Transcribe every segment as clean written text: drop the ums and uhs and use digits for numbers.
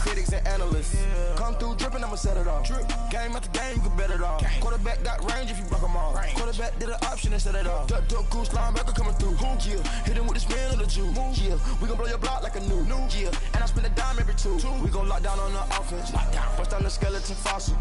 critics and analysts. Come through dripping, I'ma set it off. Game after game, you can bet it all. Quarterback got range if you block them all. Quarterback did an option and set it off. Duck goose linebacker coming through. Yeah, hit him with the spin of the Jew. Yeah, we gon' blow your block like a new. Yeah, and I spend a dime every two. We gon' lock down on the offense. Bust down the skeleton fossil.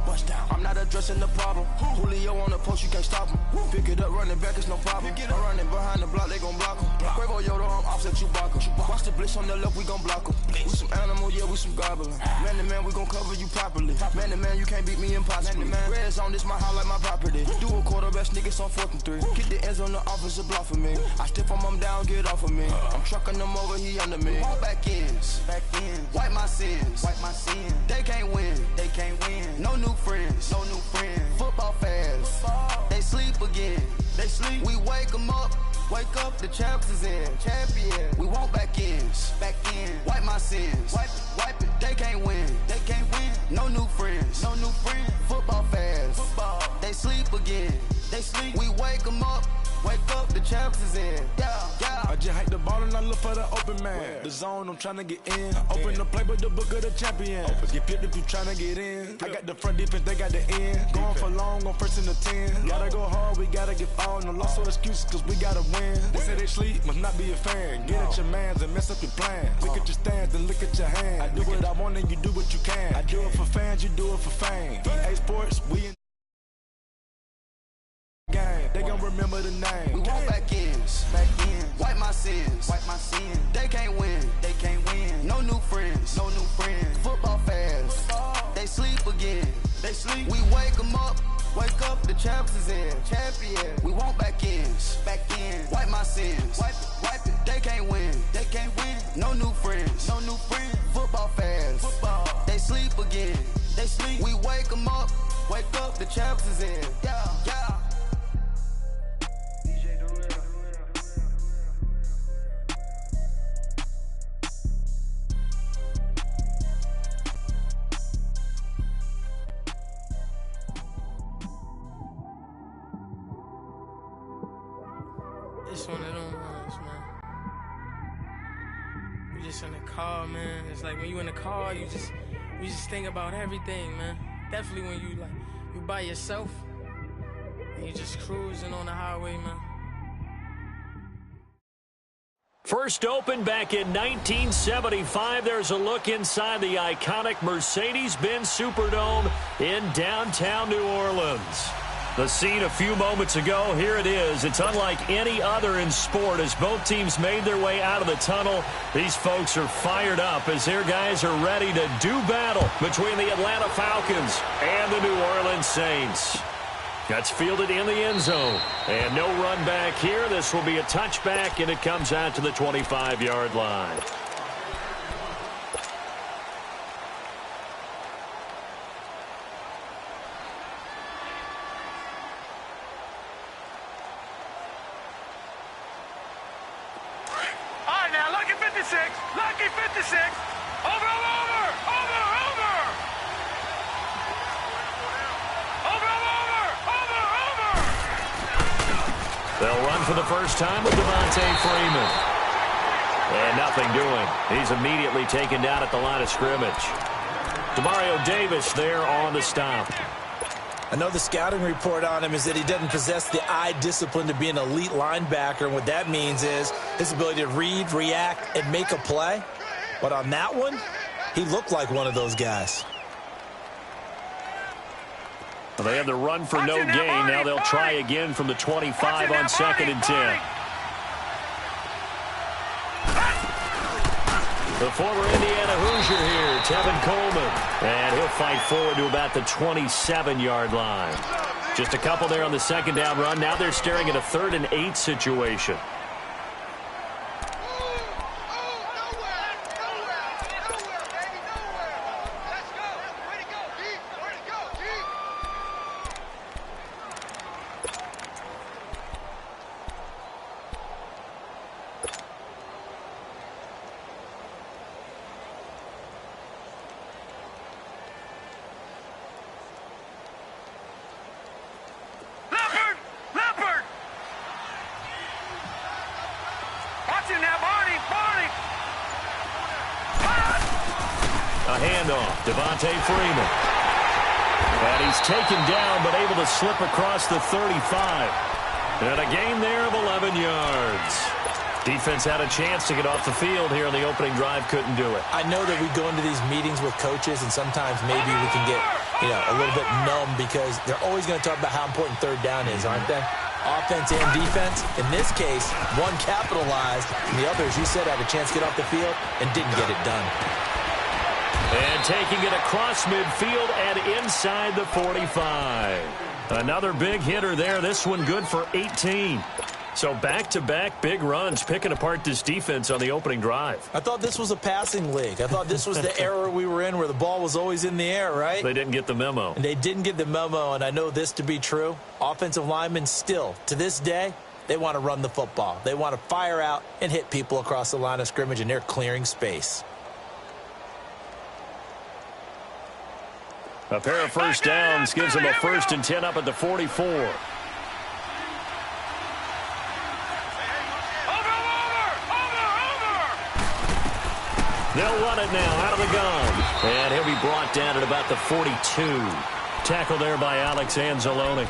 I'm not addressing the problem. Julio on the post, you can't stop him. Pick it up, running back, it's no problem. I'm running behind the block, they gon' block him. Quavo Yoda, I'm offset Chewbacca. Watch the blitz on the left, we gon' block him. We some animal, yeah, we some gobbler. Man to man, we gon' cover you properly. Man to man, you can't beat me impossibly. Red zone, this my highlight, my property. Do a quarterback, niggas on 4th and 3. Get the ends on the offensive block for me. I stiff him down, get off of me. I'm trucking them over, he under me. All back ends, wipe my sins, They can't win, No new friends, Football fans, they sleep again. We wake them up. Wake up, the champs is in. Champion. We want back ends. Wipe my sins. Wipe it. They can't win. No new friends. Football fans. They sleep again. We wake them up. Wake up, the champs is in. Yeah. I just hike the ball and I look for the open man. The zone, I'm trying to get in. Open the playbook, the book of the champion. Get flipped if you trying to get in. I got the front defense, they got the end. Going for long, on 1st and the 10. Gotta go hard, we gotta get all. No loss or excuses, cause we gotta win. They say they sleep, must not be a fan. Get at your mans and mess up your plans. Look at your stands and look at your hands. I do what I want and you do what you can. I do it for fans, you do it for fame. EA Sports, we in game. They gon' remember the name. We want back ends. Wipe my sins. They can't win. No new friends. Football fans. They sleep again. We wake them up. Wake up, the champs is in. Champion. We want back ends. Wipe my sins. Wipe it. They can't win. No new friends. Football fans. They sleep again. We wake them up. Wake up, the champs is in. Yeah. It's one of them ones, man. You just in the car, man. It's like when you in the car, you just think about everything, man. Definitely when you by yourself and you just cruising on the highway, man. First opened back in 1975. There's a look inside the iconic Mercedes-Benz Superdome in downtown New Orleans. The scene a few moments ago, here it is. It's unlike any other in sport as both teams made their way out of the tunnel. These folks are fired up as their guys are ready to do battle between the Atlanta Falcons and the New Orleans Saints. That's fielded in the end zone. And no run back here. This will be a touchback, and it comes out to the 25-yard line. Lucky 56. Over. They'll run for the first time with Devontae Freeman. And nothing doing. He's immediately taken down at the line of scrimmage. Demario Davis there on the stop. I know the scouting report on him is that he doesn't possess the eye discipline to be an elite linebacker. And what that means is his ability to read, react, and make a play. But on that one, he looked like one of those guys. Well, they had the run for no gain. Now they'll try again from the 25 on 2nd and 10. The former Indiana Hoosier here, Tevin Coleman. And he'll fight forward to about the 27-yard line. Just a couple there on the second down run. Now they're staring at a 3rd and 8 situation. handoff. Devontae Freeman. And he's taken down, but able to slip across the 35. And a gain there of 11 yards. Defense had a chance to get off the field here on the opening drive, couldn't do it. I know that we go into these meetings with coaches, and sometimes maybe we can get, a little bit numb because they're always going to talk about how important third down is, aren't they? Offense and defense. In this case, one capitalized, and the other, as you said, had a chance to get off the field and didn't get it done. And taking it across midfield and inside the 45. Another big hitter there. This one good for 18. So back-to-back big runs picking apart this defense on the opening drive. I thought this was a passing league. I thought this was the era we were in where the ball was always in the air, right? They didn't get the memo. And they didn't get the memo, and I know this to be true. Offensive linemen still, to this day, they want to run the football. They want to fire out and hit people across the line of scrimmage, and they're clearing space. A pair of first downs gives them a 1st and 10 up at the 44. They'll run it now out of the gun. And he'll be brought down at about the 42. Tackle there by Alex Anzalone.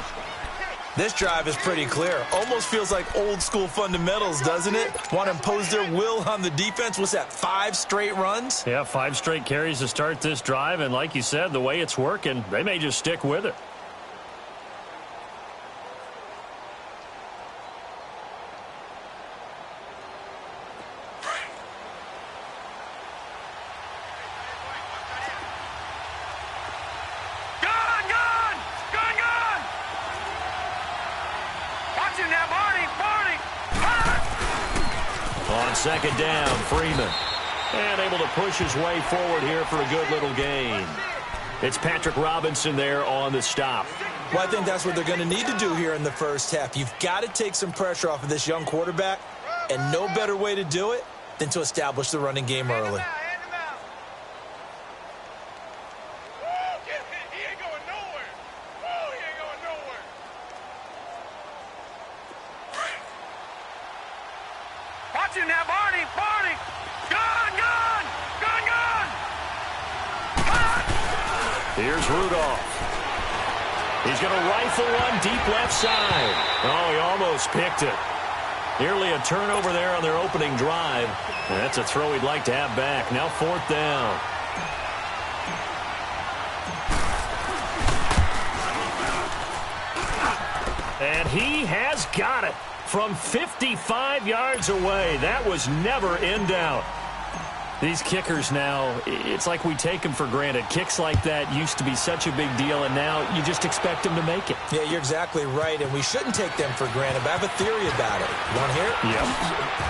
This drive is pretty clear. Almost feels like old school fundamentals, doesn't it? Want to impose their will on the defense. What's that, 5 straight runs? Yeah, 5 straight carries to start this drive. And like you said, the way it's working, they may just stick with it. On second down, Freeman. And able to push his way forward here for a good little gain. It's Patrick Robinson there on the stop. Well, I think that's what they're going to need to do here in the first half. You've got to take some pressure off of this young quarterback, and no better way to do it than to establish the running game early. Here's Rudolph. He's going to rifle one deep left side. Oh, he almost picked it. Nearly a turnover there on their opening drive. And that's a throw he'd like to have back. Now 4th down. And he has got it from 55 yards away. That was never in doubt. These kickers now, it's like we take them for granted. Kicks like that used to be such a big deal, and now you just expect them to make it. Yeah, you're exactly right, and we shouldn't take them for granted, but I have a theory about it. You want to hear it? Yep.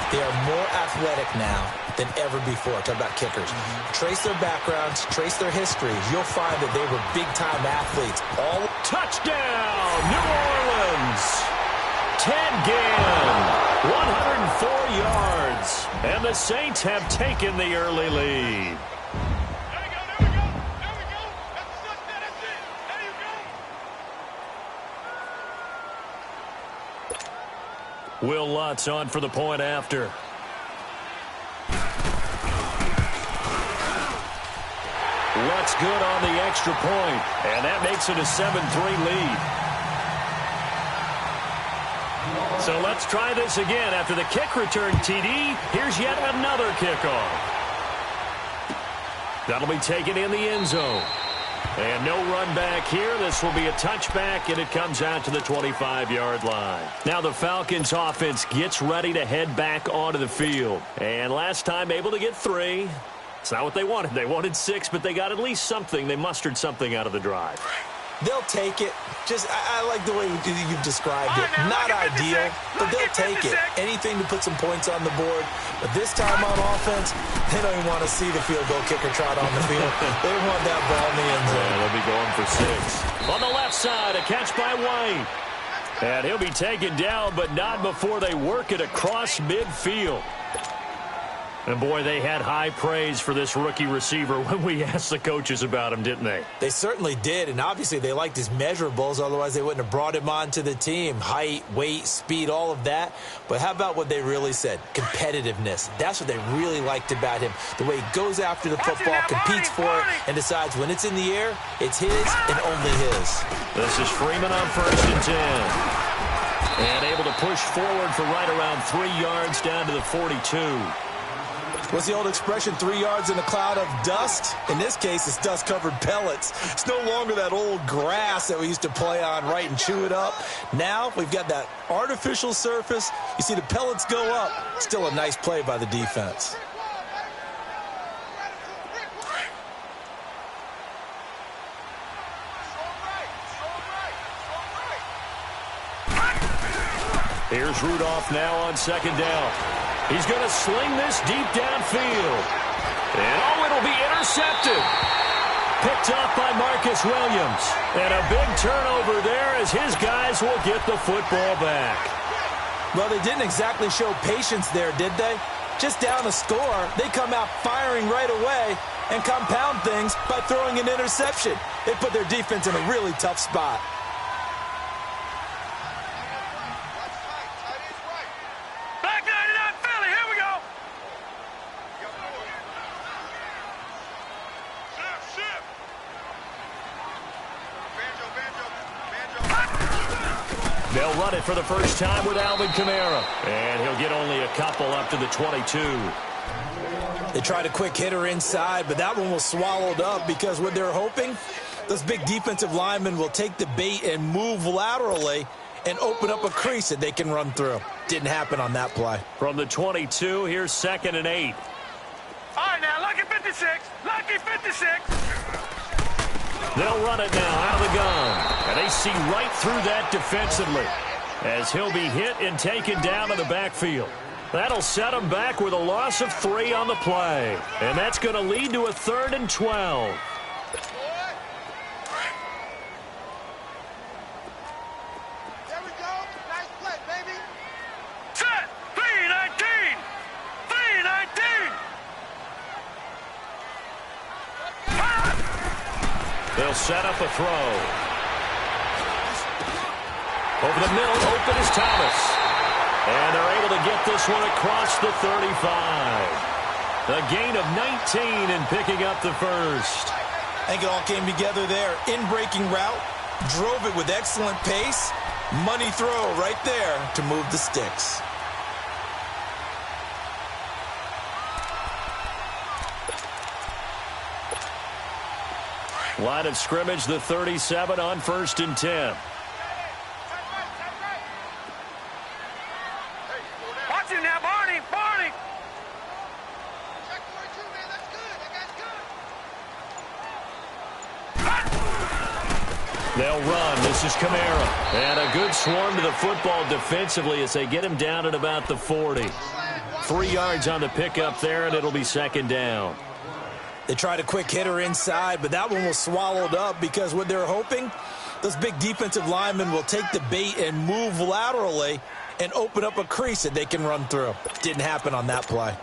They are more athletic now than ever before. Talk about kickers. Trace their backgrounds, trace their histories. You'll find that they were big-time athletes. All touchdown, New Orleans! Ted Ginn, 104 yards. And the Saints have taken the early lead. Will Lutz on for the point after. Lutz good on the extra point, and that makes it a 7-3 lead. So let's try this again. After the kick return TD, here's yet another kickoff. That'll be taken in the end zone. And no run back here. This will be a touchback, and it comes out to the 25-yard line. Now the Falcons offense gets ready to head back onto the field. And last time able to get 3. It's not what they wanted. They wanted 6, but they got at least something. They mustered something out of the drive. They'll take it. Just, I like the way you've described it. Not ideal, but they'll take it. Anything to put some points on the board. But this time on offense, they don't even want to see the field goal kicker trot on the field. They want that ball in the end zone. Yeah, they'll be going for 6. On the left side, a catch by White. And he'll be taken down, but not before they work it across midfield. And, boy, they had high praise for this rookie receiver when we asked the coaches about him, didn't they? They certainly did, and obviously they liked his measurables. Otherwise, they wouldn't have brought him onto the team. Height, weight, speed, all of that. But how about what they really said? Competitiveness. That's what they really liked about him. The way he goes after the football, competes for it, and decides when it's in the air, it's his and only his. This is Freeman on 1st and 10. And able to push forward for right around 3 yards down to the 42. What's the old expression, 3 yards in a cloud of dust? In this case, it's dust-covered pellets. It's no longer that old grass that we used to play on, right, and chew it up. Now we've got that artificial surface. You see the pellets go up. Still a nice play by the defense. Here's Rudolph now on 2nd down. He's going to sling this deep downfield. And, oh, it'll be intercepted. Picked off by Marcus Williams. And a big turnover there as his guys will get the football back. Well, they didn't exactly show patience there, did they? Just down a score, they come out firing right away and compound things by throwing an interception. They put their defense in a really tough spot. They'll run it for the first time with Alvin Kamara. And he'll get only a couple up to the 22. They tried a quick hitter inside, but that one was swallowed up because what they're hoping, those big defensive linemen will take the bait and move laterally and open up a crease that they can run through. Didn't happen on that play. From the 22, here's 2nd and 8. All right, now, lucky 56. Lucky 56. They'll run it now out of the gun. And they see right through that defensively as he'll be hit and taken down to the backfield. That'll set him back with a loss of 3 on the play. And that's going to lead to a 3rd and 12. There we go. Nice play, baby. Set. 3-19. 3-19. They'll set up a throw. Over the middle, open is Thomas. And they're able to get this one across the 35. A gain of 19 and picking up the first. I think it all came together there. In-breaking route, drove it with excellent pace. Money throw right there to move the sticks. Line of scrimmage, the 37 on 1st and 10. Watch him now, Barney. Barney. Check 42, man. That's good. That guy's good. They'll run. This is Kamara. And a good swarm to the football defensively as they get him down at about the 40. 3 yards on the pickup there, and it'll be 2nd down. They tried a quick hitter inside, but that one was swallowed up because what they're hoping, those big defensive linemen will take the bait and move laterally and open up a crease that they can run through. Didn't happen on that play.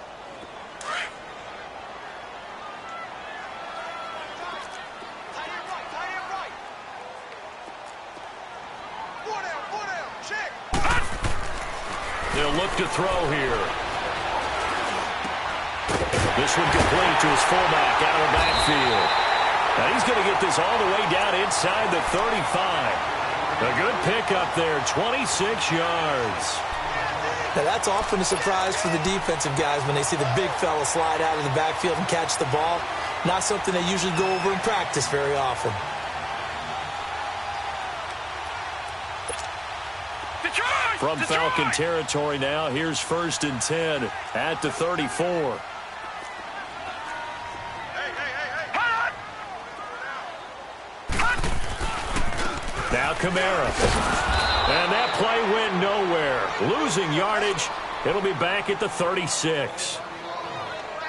They'll look to throw here. This one complete to his fullback out of the backfield. Now he's going to get this all the way down inside the 35. A good pickup there, 26 yards. Now that's often a surprise for the defensive guys when they see the big fella slide out of the backfield and catch the ball. Not something they usually go over in practice very often. From Falcon territory now, here's 1st and 10 at the 34. Now Kamara. And that play went nowhere. Losing yardage. It'll be back at the 36.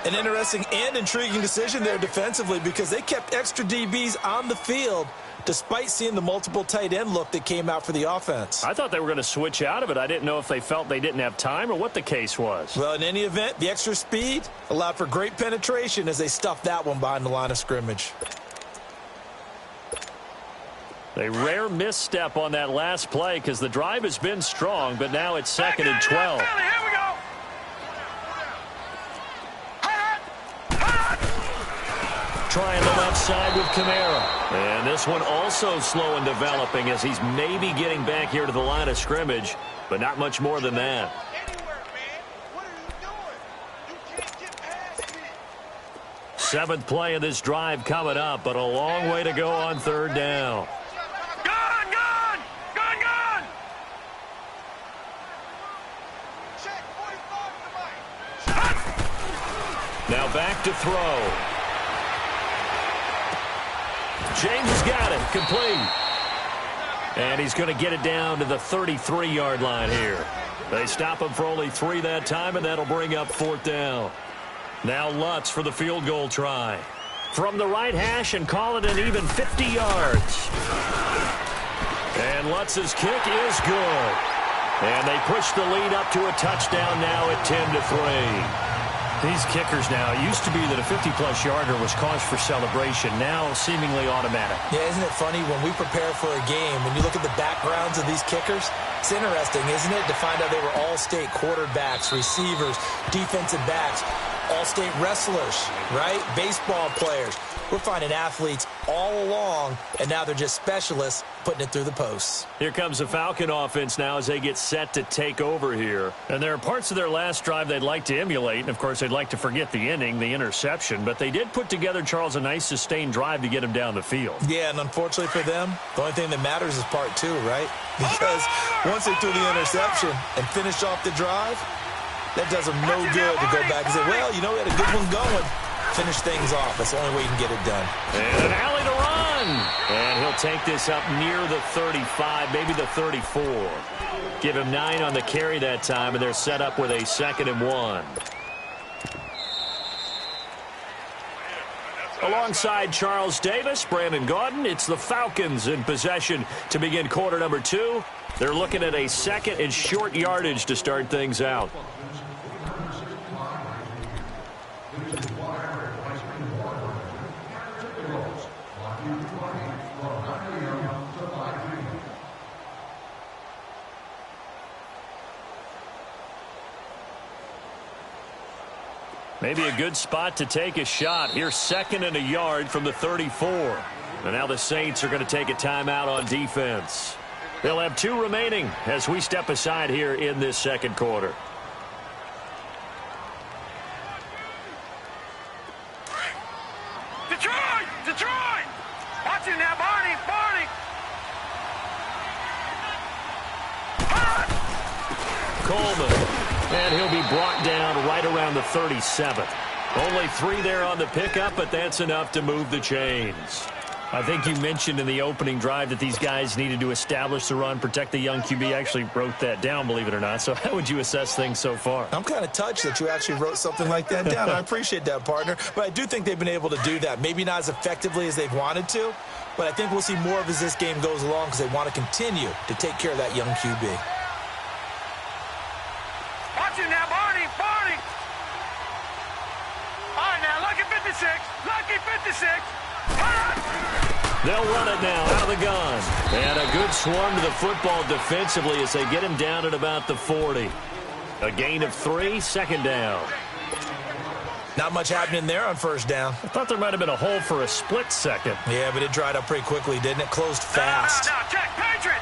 An interesting and intriguing decision there defensively because they kept extra DBs on the field despite seeing the multiple tight end look that came out for the offense. I thought they were going to switch out of it. I didn't know if they felt they didn't have time or what the case was. Well, in any event, the extra speed allowed for great penetration as they stuffed that one behind the line of scrimmage. A rare misstep on that last play because the drive has been strong, but now it's 2nd and 12. Here we go. Trying the left side with Kamara. And this one also slow in developing as he's maybe getting back here to the line of scrimmage, but not much more than that. Seventh play of this drive coming up, but a long way to go on 3rd down. Gun! Now back to throw. James has got it. Complete. And he's going to get it down to the 33-yard line here. They stop him for only 3 that time, and that'll bring up 4th down. Now Lutz for the field goal try. From the right hash and call it an even 50 yards. And Lutz's kick is good. And they push the lead up to a touchdown now at 10-3. These kickers now, it used to be that a 50-plus yarder was cause for celebration, now seemingly automatic. Yeah, isn't it funny when we prepare for a game, when you look at the backgrounds of these kickers, it's interesting, isn't it, to find out they were all-state quarterbacks, receivers, defensive backs, all-state wrestlers, right? Baseball players. We're finding athletes all along, and now they're just specialists putting it through the posts. Here comes the Falcon offense now as they get set to take over here. And there are parts of their last drive they'd like to emulate, and, of course, they'd like to forget the inning, the interception. But they did put together, Charles, a nice sustained drive to get him down the field. Yeah, and unfortunately for them, the only thing that matters is part 2, right? Because once they threw the interception and finished off the drive, that does them no good to go back and say, well, you know, we had a good one going. Finish things off. That's the only way you can get it done. And an alley to run. And he'll take this up near the 35, maybe the 34. Give him 9 on the carry that time, and they're set up with a 2nd and 1. Alongside Charles Davis, Brandon Gaudin, it's the Falcons in possession to begin quarter number 2. They're looking at a 2nd and short yardage to start things out. Maybe a good spot to take a shot. Here's 2nd and a yard from the 34. And now the Saints are going to take a timeout on defense. They'll have 2 remaining as we step aside here in this 2nd quarter. Detroit! Watch it now, Barney! Coleman. And he'll be brought down right around the 37. Only 3 there on the pickup, but that's enough to move the chains. I think you mentioned in the opening drive that these guys needed to establish the run, protect the young QB. Actually wrote that down, believe it or not. So how would you assess things so far? I'm kind of touched that you actually wrote something like that down. I appreciate that, partner. But I do think they've been able to do that. Maybe not as effectively as they've wanted to, but I think we'll see more of as this game goes along because they want to continue to take care of that young QB. Watch it now, Barney! All right, now, lucky 56! Lucky 56! They'll run it now out of the gun. And a good swarm to the football defensively as they get him down at about the 40. A gain of 3, 2nd down. Not much happening there on 1st down. I thought there might have been a hole for a split second. Yeah, but it dried up pretty quickly, didn't it? Closed fast. Now, check! Patriot!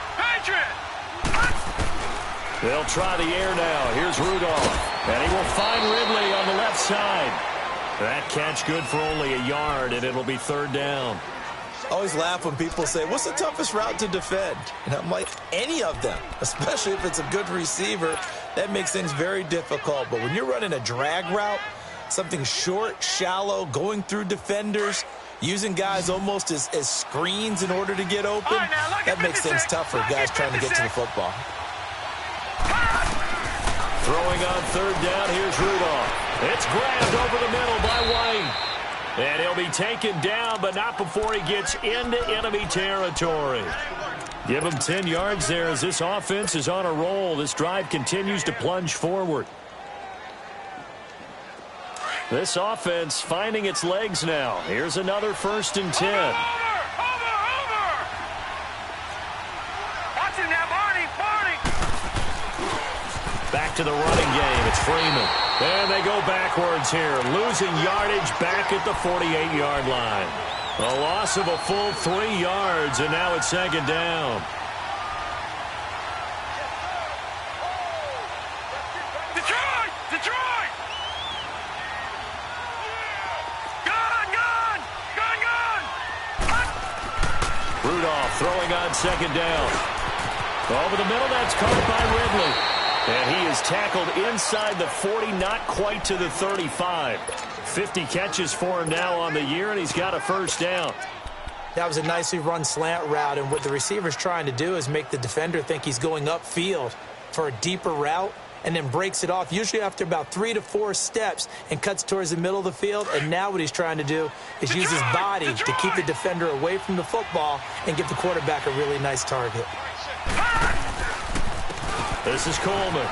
They'll try the air now. Here's Rudolph. And he will find Ridley on the left side. That catch good for only a yard, and it'll be 3rd down. I always laugh when people say, what's the toughest route to defend? And I'm like, any of them, especially if it's a good receiver. That makes things very difficult. But when you're running a drag route, something short, shallow, going through defenders, using guys almost as screens in order to get open, that makes things tough for guys trying to get to the football. Throwing on 3rd down, here's Rudolph. It's grabbed over the middle by White. And he'll be taken down, but not before he gets into enemy territory. Give him 10 yards there as this offense is on a roll. This drive continues to plunge forward. This offense finding its legs now. Here's another 1st and 10. Over! Watch him now, Barney! Back to the running game. It's Freeman. And they go backwards here, losing yardage back at the 48-yard line. A loss of a full 3 yards, and now it's 2nd down. Detroit! Gun! Rudolph throwing on 2nd down. Over the middle, that's caught by Ridley. And he is tackled inside the 40, not quite to the 35. 50 catches for him now on the year, and he's got a 1st down. That was a nicely run slant route, and what the receiver's trying to do is make the defender think he's going upfield for a deeper route, and then breaks it off, usually after about 3 to 4 steps, and cuts towards the middle of the field. And now what he's trying to do is use his body to keep the defender away from the football and give the quarterback a really nice target. This is Coleman.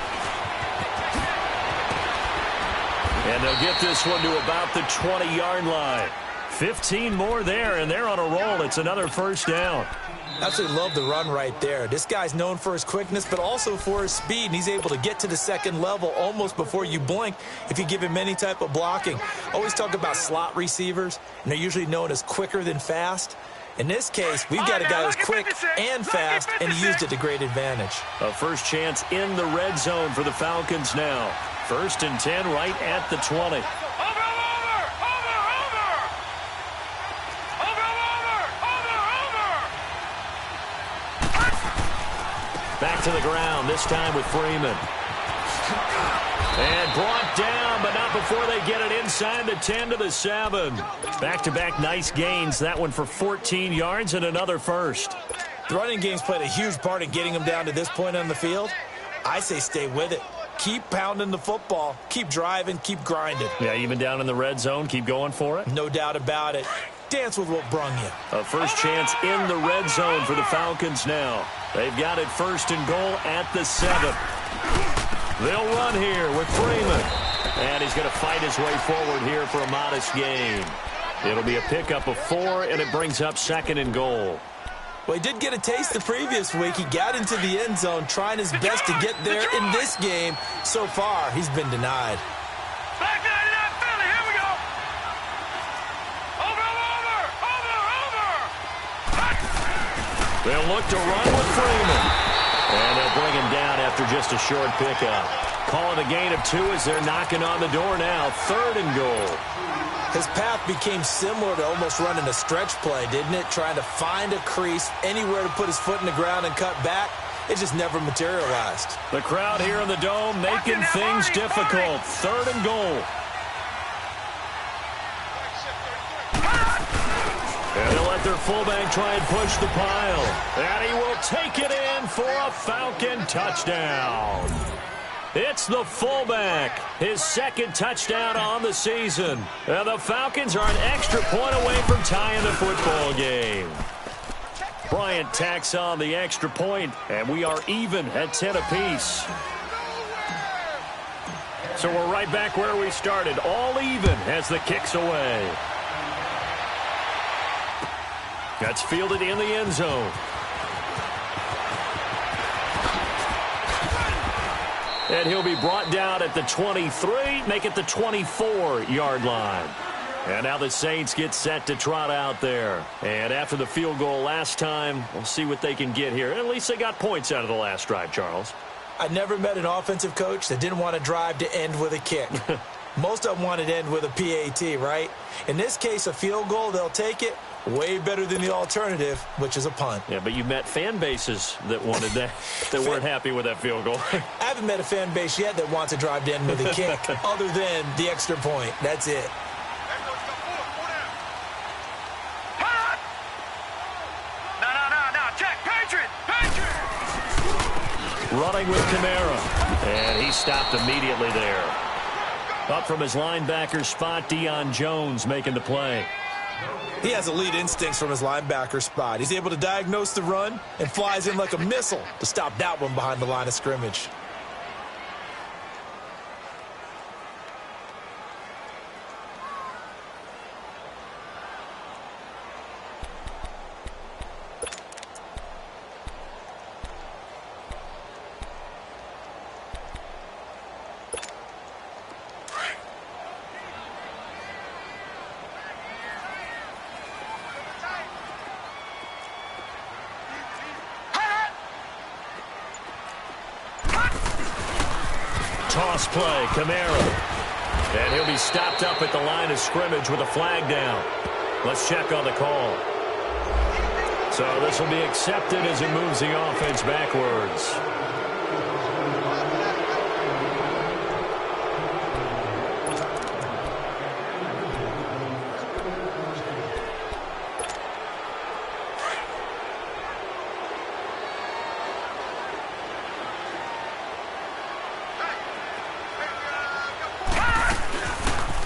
And they'll get this one to about the 20-yard line. 15 more there, and they're on a roll. It's another 1st down. Absolutely love the run right there. This guy's known for his quickness, but also for his speed, and he's able to get to the 2nd level almost before you blink if you give him any type of blocking. Always talk about slot receivers, and they're usually known as quicker than fast. In this case, we've got a guy who's quick and fast, and he used it to great advantage. A first chance in the red zone for the Falcons now. 1st and 10 right at the 20. Back to the ground, this time with Freeman. And brought down, but not before they get it inside the 10 to the 7. Back-to-back nice gains. That one for 14 yards and another 1st. The running game's played a huge part in getting him down to this point on the field. I say stay with it. Keep pounding the football. Keep driving. Keep grinding. Yeah, even down in the red zone, keep going for it. No doubt about it. Dance with what brung you. A first chance in the red zone for the Falcons now. They've got it 1st and goal at the 7. They'll run here with Freeman. And he's going to fight his way forward here for a modest gain. It'll be a pickup of 4, and it brings up 2nd and goal. Well, he did get a taste the previous week. He got into the end zone, trying his best to get there in this game. So far, he's been denied. Back 99 Philly, here we go. Over. They'll look to run with Freeman. And they'll bring him down after just a short pickup. Calling a gain of 2 as they're knocking on the door now. 3rd and goal. His path became similar to almost running a stretch play, didn't it? Trying to find a crease, anywhere to put his foot in the ground and cut back. It just never materialized. The crowd here in the Dome making things difficult. 3rd and goal. And they'll let their fullback try and push the pile. And he will take it in for a Falcon touchdown. It's the fullback, his 2nd touchdown on the season. And the Falcons are an extra point away from tying the football game. Bryant tacks on the extra point, and we are even at 10 apiece. So we're right back where we started, all even as the kick's away. That's fielded in the end zone. And he'll be brought down at the 23, make it the 24-yard line. And now the Saints get set to trot out there. And after the field goal last time, we'll see what they can get here. At least they got points out of the last drive, Charles. I never met an offensive coach that didn't want to drive to end with a kick. Most of them wanted to end with a PAT, right? In this case, a field goal, they'll take it. Way better than the alternative, which is a punt. Yeah, but you met fan bases that wanted that, that weren't happy with that field goal. I haven't met a fan base yet that wants to drive to end with a kick, other than the extra point. That's it. No, check, Patriot! Running with Kamara. And he stopped immediately there. Up from his linebacker spot, Deion Jones making the play. He has elite instincts from his linebacker spot. He's able to diagnose the run and flies in like a missile to stop that one behind the line of scrimmage. Toss play, Kamara. And he'll be stopped up at the line of scrimmage with a flag down. Let's check on the call. So this will be accepted as it moves the offense backwards.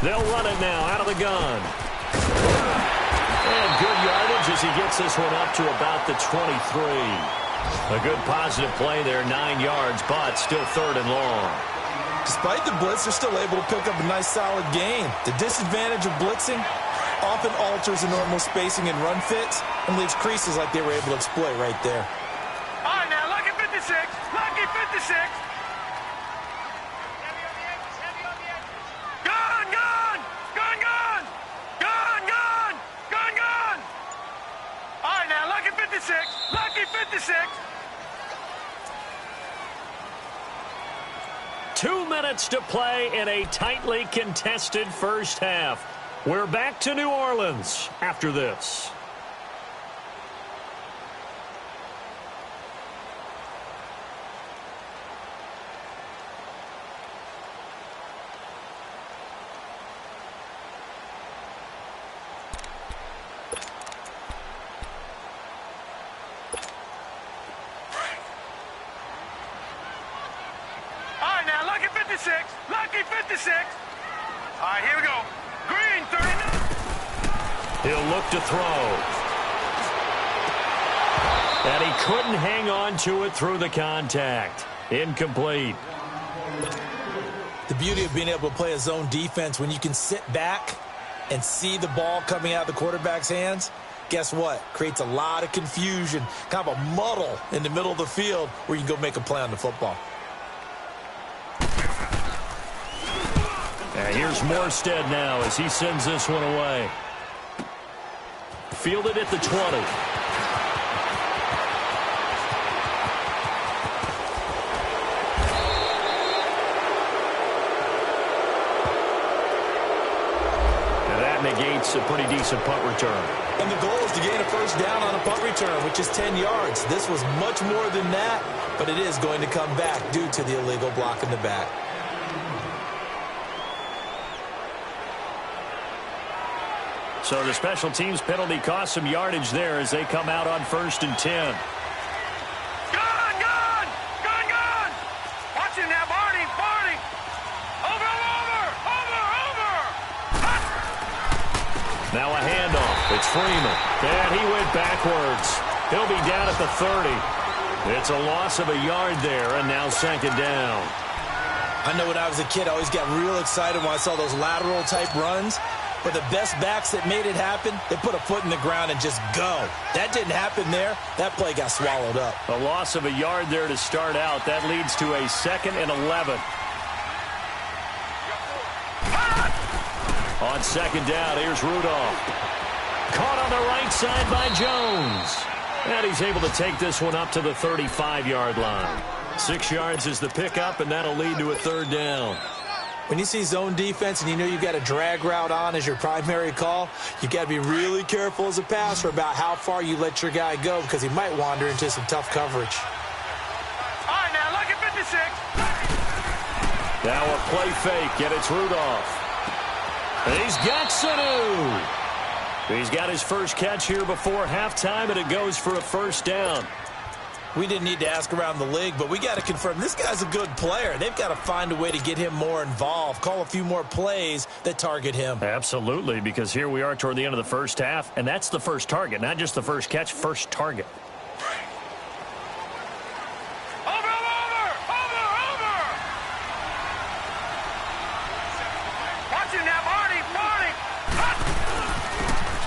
They'll run it now out of the gun. And good yardage as he gets this one up to about the 23. A good positive play there, 9 yards, but still 3rd and long. Despite the blitz, they're still able to pick up a nice solid gain. The disadvantage of blitzing often alters the normal spacing and run fits and leaves creases like they were able to exploit right there. All right, now, lucky 56. Lucky 56. Lucky 56. 2 minutes to play in a tightly contested first half. We're back to New Orleans after this. Lucky 56. All right, here we go. Green, 39. He'll look to throw. And he couldn't hang on to it through the contact. Incomplete. The beauty of being able to play a zone defense when you can sit back and see the ball coming out of the quarterback's hands, guess what? Creates a lot of confusion, kind of a muddle in the middle of the field where you can go make a play on the football. And here's Morstead now as he sends this one away. Fielded at the 20. And that negates a pretty decent punt return. And the goal is to gain a first down on a punt return, which is 10 yards. This was much more than that, but it is going to come back due to the illegal block in the back. So the special teams penalty cost some yardage there as they come out on 1st and 10. Gun! Watch him now, Barney! Over! Now a handoff. It's Freeman. And he went backwards. He'll be down at the 30. It's a loss of a yard there, and now 2nd down. I know when I was a kid, I always got real excited when I saw those lateral-type runs. But the best backs that made it happen, they put a foot in the ground and just go. That didn't happen there. That play got swallowed up. A loss of a yard there to start out. That leads to a 2nd and 11. On 2nd down, here's Rudolph. Caught on the right side by Jones. And he's able to take this one up to the 35-yard line. 6 yards is the pickup, and that'll lead to a 3rd down. When you see zone defense and you know you've got a drag route on as your primary call, you've got to be really careful as a passer about how far you let your guy go because he might wander into some tough coverage. All right, now, lucky 56. Now a play fake, and it's Rudolph. And he's got Sanu. He's got his first catch here before halftime, and it goes for a 1st down. We didn't need to ask around the league, but we got to confirm this guy's a good player. They've got to find a way to get him more involved, call a few more plays that target him. Absolutely, because here we are toward the end of the first half, and that's the first target, not just the first catch, first target.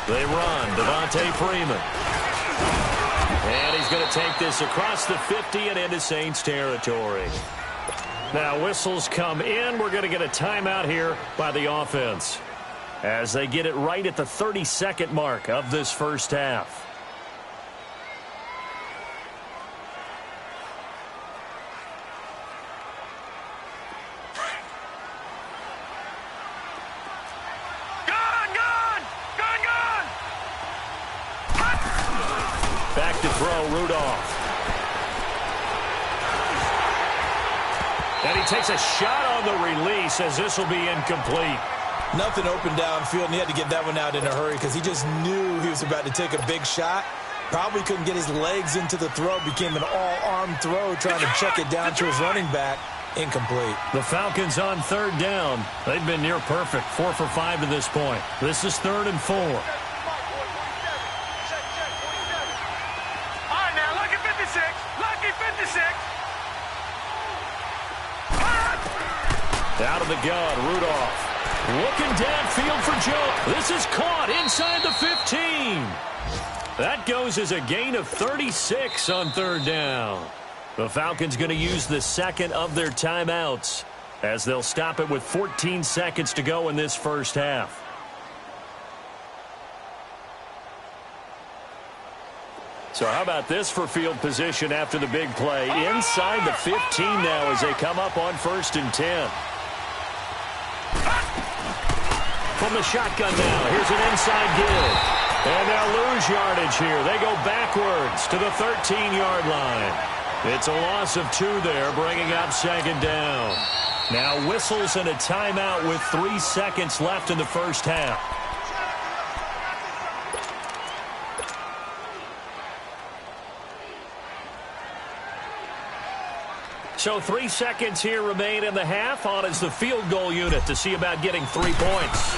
They run, Devontae Freeman. And he's going to take this across the 50 and into Saints territory. Now whistles come in. We're going to get a timeout here by the offense as they get it right at the 30-second mark of this first half. Back to throw, Rudolph. And he takes a shot on the release as this will be incomplete. Nothing open downfield, and he had to get that one out in a hurry because he just knew he was about to take a big shot. Probably couldn't get his legs into the throw. Became an all-arm throw trying to check it down to his running back. Incomplete. The Falcons on third down. They've been near perfect. 4 for 5 to this point. This is 3rd and 4. Out of the gun, Rudolph. Looking downfield for Joe. This is caught inside the 15. That goes as a gain of 36 on third down. The Falcons going to use the second of their timeouts as they'll stop it with 14 seconds to go in this first half. So how about this for field position after the big play? Inside the 15 now as they come up on 1st and 10. From the shotgun now, here's an inside give. And they'll lose yardage here. They go backwards to the 13-yard line. It's a loss of 2 there, bringing up 2nd down. Now whistles and a timeout with 3 seconds left in the first half. So 3 seconds here remain in the half. On is the field goal unit to see about getting 3 points.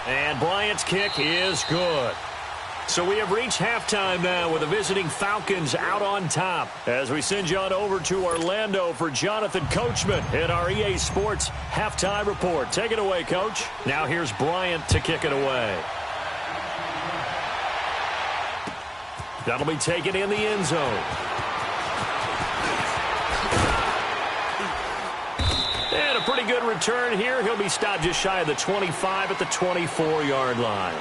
And Bryant's kick is good. So we have reached halftime now with the visiting Falcons out on top. As we send you on over to Orlando for Jonathan Coachman in our EA Sports halftime report. Take it away, Coach. Now here's Bryant to kick it away. That'll be taken in the end zone. And a pretty good return here. He'll be stopped just shy of the 25 at the 24-yard line.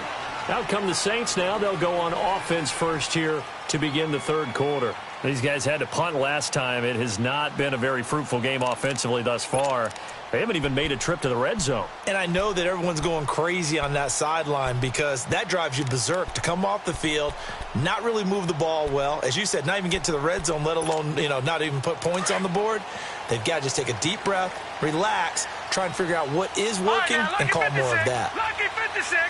Out come the Saints now. They'll go on offense first here to begin the third quarter. These guys had to punt last time. It has not been a very fruitful game offensively thus far. They haven't even made a trip to the red zone. And I know that everyone's going crazy on that sideline because that drives you berserk to come off the field, not really move the ball well. As you said, not even get to the red zone, let alone, not even put points on the board. They've got to just take a deep breath, relax, try and figure out what is working and call more of that. Lucky 56.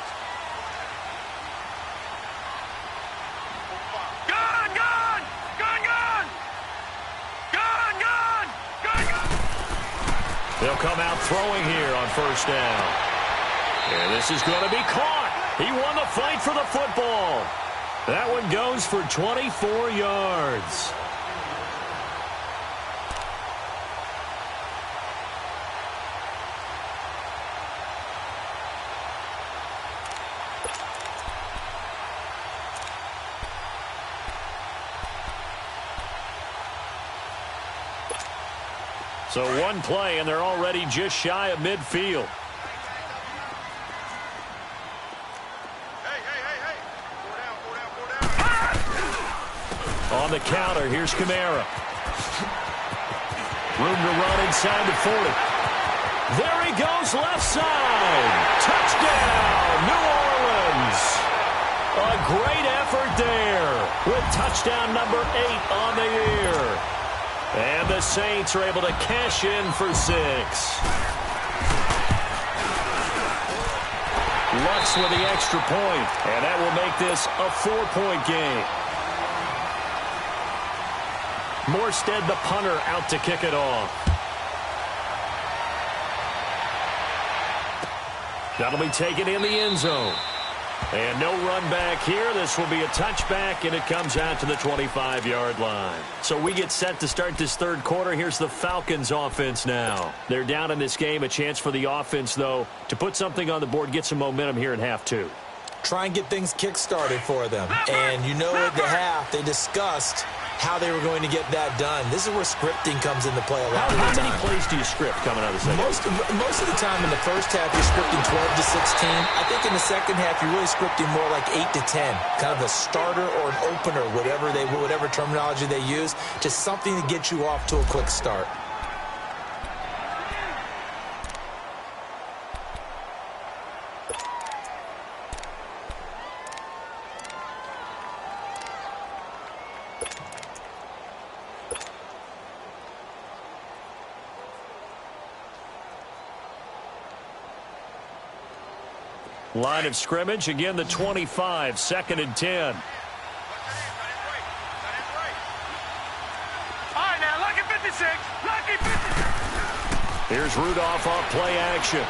They'll come out throwing here on first down. And this is going to be caught. He won the fight for the football. That one goes for 24 yards. So one play, and they're already just shy of midfield. On the counter, here's Kamara. Room to run inside the 40. There he goes, left side. Touchdown, New Orleans. A great effort there with touchdown number 8 on the year. And the Saints are able to cash in for 6. Lux with the extra point, and that will make this a 4-point game. Morstead, the punter, out to kick it off. That'll be taken in the end zone. And no run back here. This will be a touchback, and it comes out to the 25-yard line. So we get set to start this third quarter. Here's the Falcons offense now. They're down in this game. A chance for the offense, though, to put something on the board, get some momentum here in half two. Try and get things kick-started for them. And you know at the half, they discussed how they were going to get that done. This is where scripting comes into play a lot of the time. How many plays do you script coming out of the second? Most of the time in the first half, you're scripting 12 to 16. I think in the second half, you're really scripting more like 8 to 10. Kind of a starter or an opener, whatever terminology they use. Just something to get you off to a quick start. Line of scrimmage, again the 25, 2nd and 10. All right, now, lucky 56, lucky 56. Here's Rudolph off play action.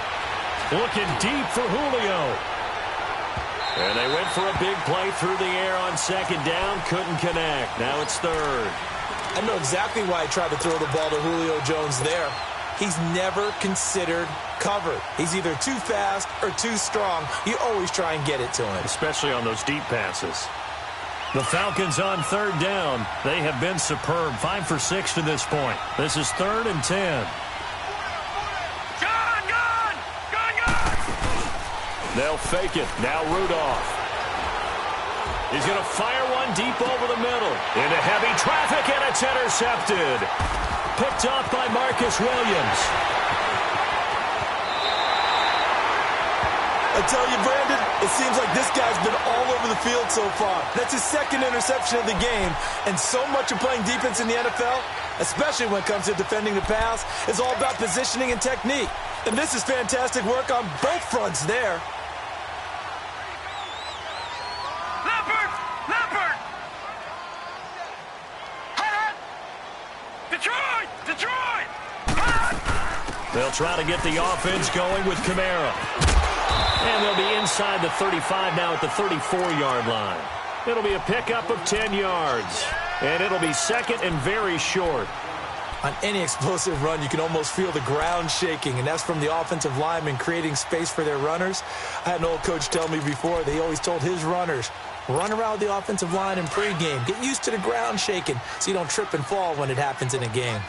Looking deep for Julio. And they went for a big play through the air on 2nd down, couldn't connect. Now it's 3rd. I know exactly why he tried to throw the ball to Julio Jones there. He's never considered covered. He's either too fast or too strong. You always try and get it to him. Especially on those deep passes. The Falcons on 3rd down. They have been superb. 5 for 6 to this point. This is 3rd and 10. Gone! They'll fake it. Now Rudolph. He's going to fire one deep over the middle. Into heavy traffic, and it's intercepted. Picked off by Marcus Williams. I tell you, Brandon, it seems like this guy's been all over the field so far. That's his 2nd interception of the game. And so much of playing defense in the NFL, especially when it comes to defending the pass, is all about positioning and technique. And this is fantastic work on both fronts there. Leopard! Detroit! They'll try to get the offense going with Kamara. And they'll be inside the 35 now at the 34-yard line. It'll be a pickup of 10 yards. And it'll be 2nd and very short. On any explosive run, you can almost feel the ground shaking, and that's from the offensive linemen creating space for their runners. I had an old coach tell me before, they always told his runners, run around the offensive line in pregame. Get used to the ground shaking so you don't trip and fall when it happens in a game.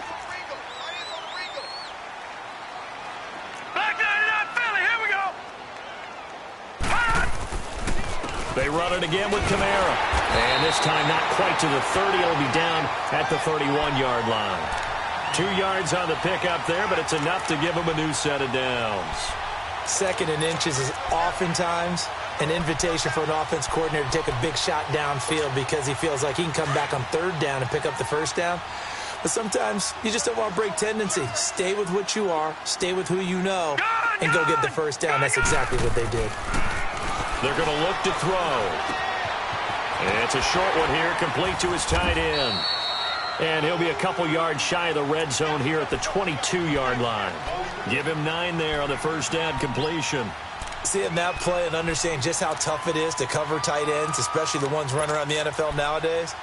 They run it again with Kamara. And this time not quite to the 30. It'll be down at the 31-yard line. 2 yards on the pickup there, but it's enough to give them a new set of downs. 2nd and inches is oftentimes an invitation for an offense coordinator to take a big shot downfield because he feels like he can come back on 3rd down and pick up the 1st down. But sometimes you just don't want to break tendency. Stay with what you are, stay with who you know, and go get the 1st down. That's exactly what they did. They're going to look to throw. And it's a short one here, complete to his tight end. And he'll be a couple yards shy of the red zone here at the 22-yard line. Give him 9 there on the 1st down completion. Seeing that play and understanding just how tough it is to cover tight ends, especially the ones running around the NFL nowadays,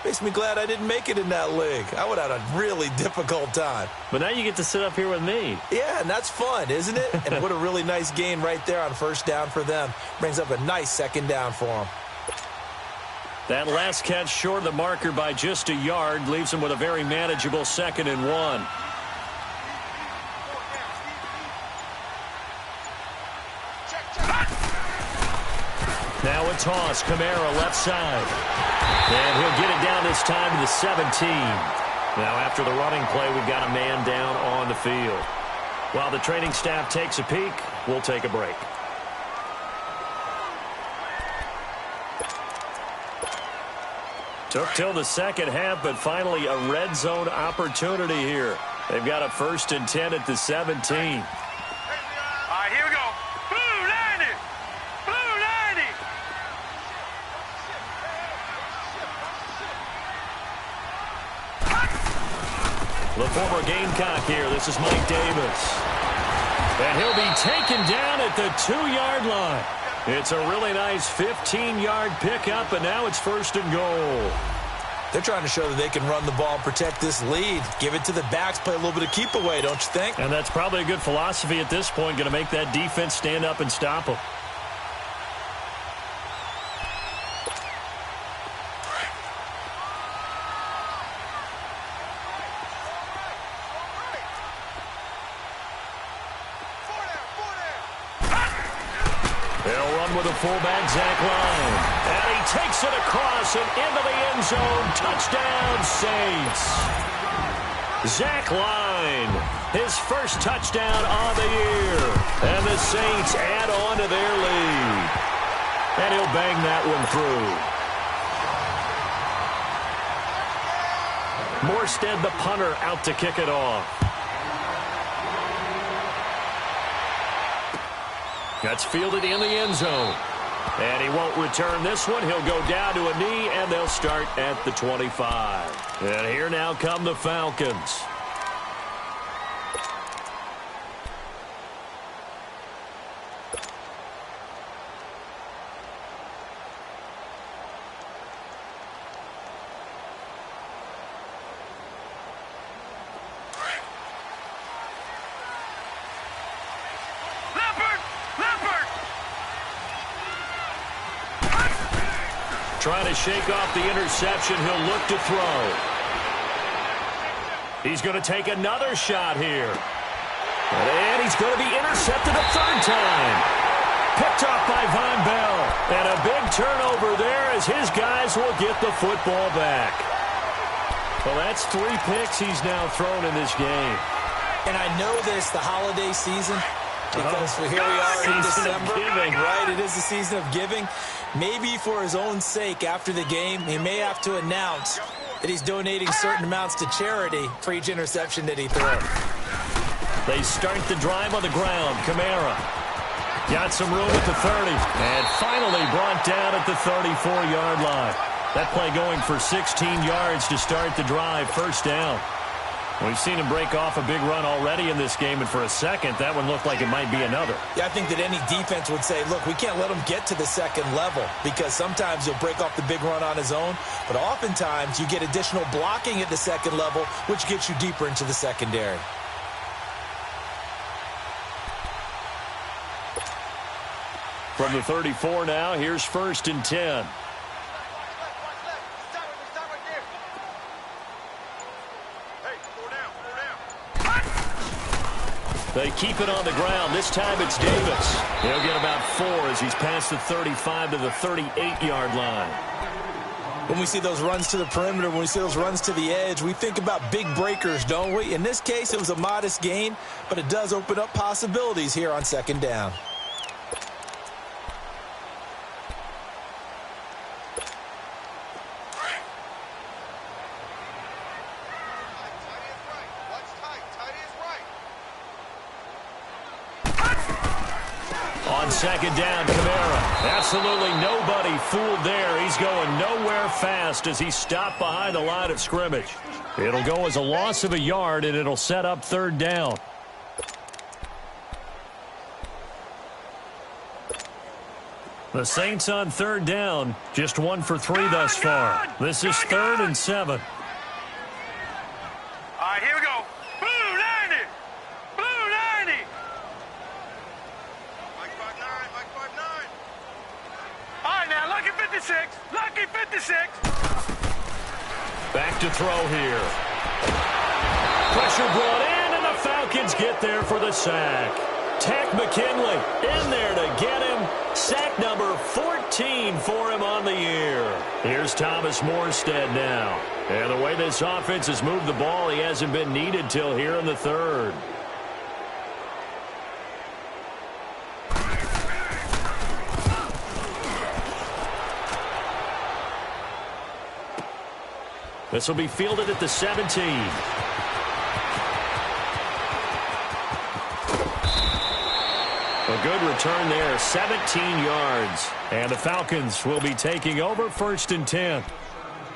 makes me glad I didn't make it in that league. I would have had a really difficult time. But now you get to sit up here with me. Yeah, and that's fun, isn't it? And what a really nice gain right there on 1st down for them. Brings up a nice 2nd down for them. That last catch short of the marker by just a yard leaves them with a very manageable 2nd and 1. Now a toss. Kamara left side. And he'll get it down this time to the 17. Now after the running play, we've got a man down on the field. While the training staff takes a peek, we'll take a break. Took till the 2nd half, but finally a red zone opportunity here. They've got a 1st and 10 at the 17. All right, here we go. Blue 90! Blue 90! the former Gamecock here. This is Mike Davis. And he'll be taken down at the 2-yard line. It's a really nice 15-yard pickup, and now it's 1st and goal. They're trying to show that they can run the ball, protect this lead. Give it to the backs, play a little bit of keep away, don't you think? And that's probably a good philosophy at this point, going to make that defense stand up and stop them. With a fullback, Zach Line. And he takes it across and into the end zone. Touchdown, Saints. Zach Line, his first touchdown on the year. And the Saints add on to their lead. And he'll bang that one through. Morstead, the punter, out to kick it off. That's fielded in the end zone. And he won't return this one. He'll go down to a knee, and they'll start at the 25. And here now come the Falcons. Trying to shake off the interception. He'll look to throw. He's going to take another shot here. And he's going to be intercepted a 3rd time. Picked off by Von Bell. And a big turnover there as his guys will get the football back. Well, that's 3 picks he's now thrown in this game. And I know this, the holiday season, because here we are in December. Right, it is the season of giving. Maybe for his own sake, after the game, he may have to announce that he's donating certain amounts to charity for each interception that he throws. They start the drive on the ground. Kamara got some room at the 30. And finally brought down at the 34-yard line. That play going for 16 yards to start the drive. 1st down. We've seen him break off a big run already in this game, and for a second, that one looked like it might be another. Yeah, I think that any defense would say, look, we can't let him get to the 2nd level, because sometimes he'll break off the big run on his own, but oftentimes you get additional blocking at the 2nd level, which gets you deeper into the secondary. From the 34 now, here's 1st and 10. They keep it on the ground. This time it's Davis. He'll get about 4 as he's past the 35 to the 38-yard line. When we see those runs to the perimeter, when we see those runs to the edge, we think about big breakers, don't we? In this case, it was a modest gain, but it does open up possibilities here on 2nd down. On 2nd down, Kamara. Absolutely nobody fooled there. He's going nowhere fast as he's stopped behind the line of scrimmage. It'll go as a loss of a yard, and it'll set up 3rd down. The Saints on 3rd down, just 1 for 3 thus far. This is 3rd and 7. All right, here we go. Blue 90. Blue 90. Mike 5'9", Mike 5'9". All right, now, lucky 56. Lucky 56. Back to throw here. Pressure brought in, and the Falcons get there for the sack. Tack McKinley in there to get him. Sack number 14 for him on the year. Here's Thomas Morstead now. And the way this offense has moved the ball, he hasn't been needed till here in the 3rd. This will be fielded at the 17. A good return there, 17 yards. And the Falcons will be taking over 1st and 10.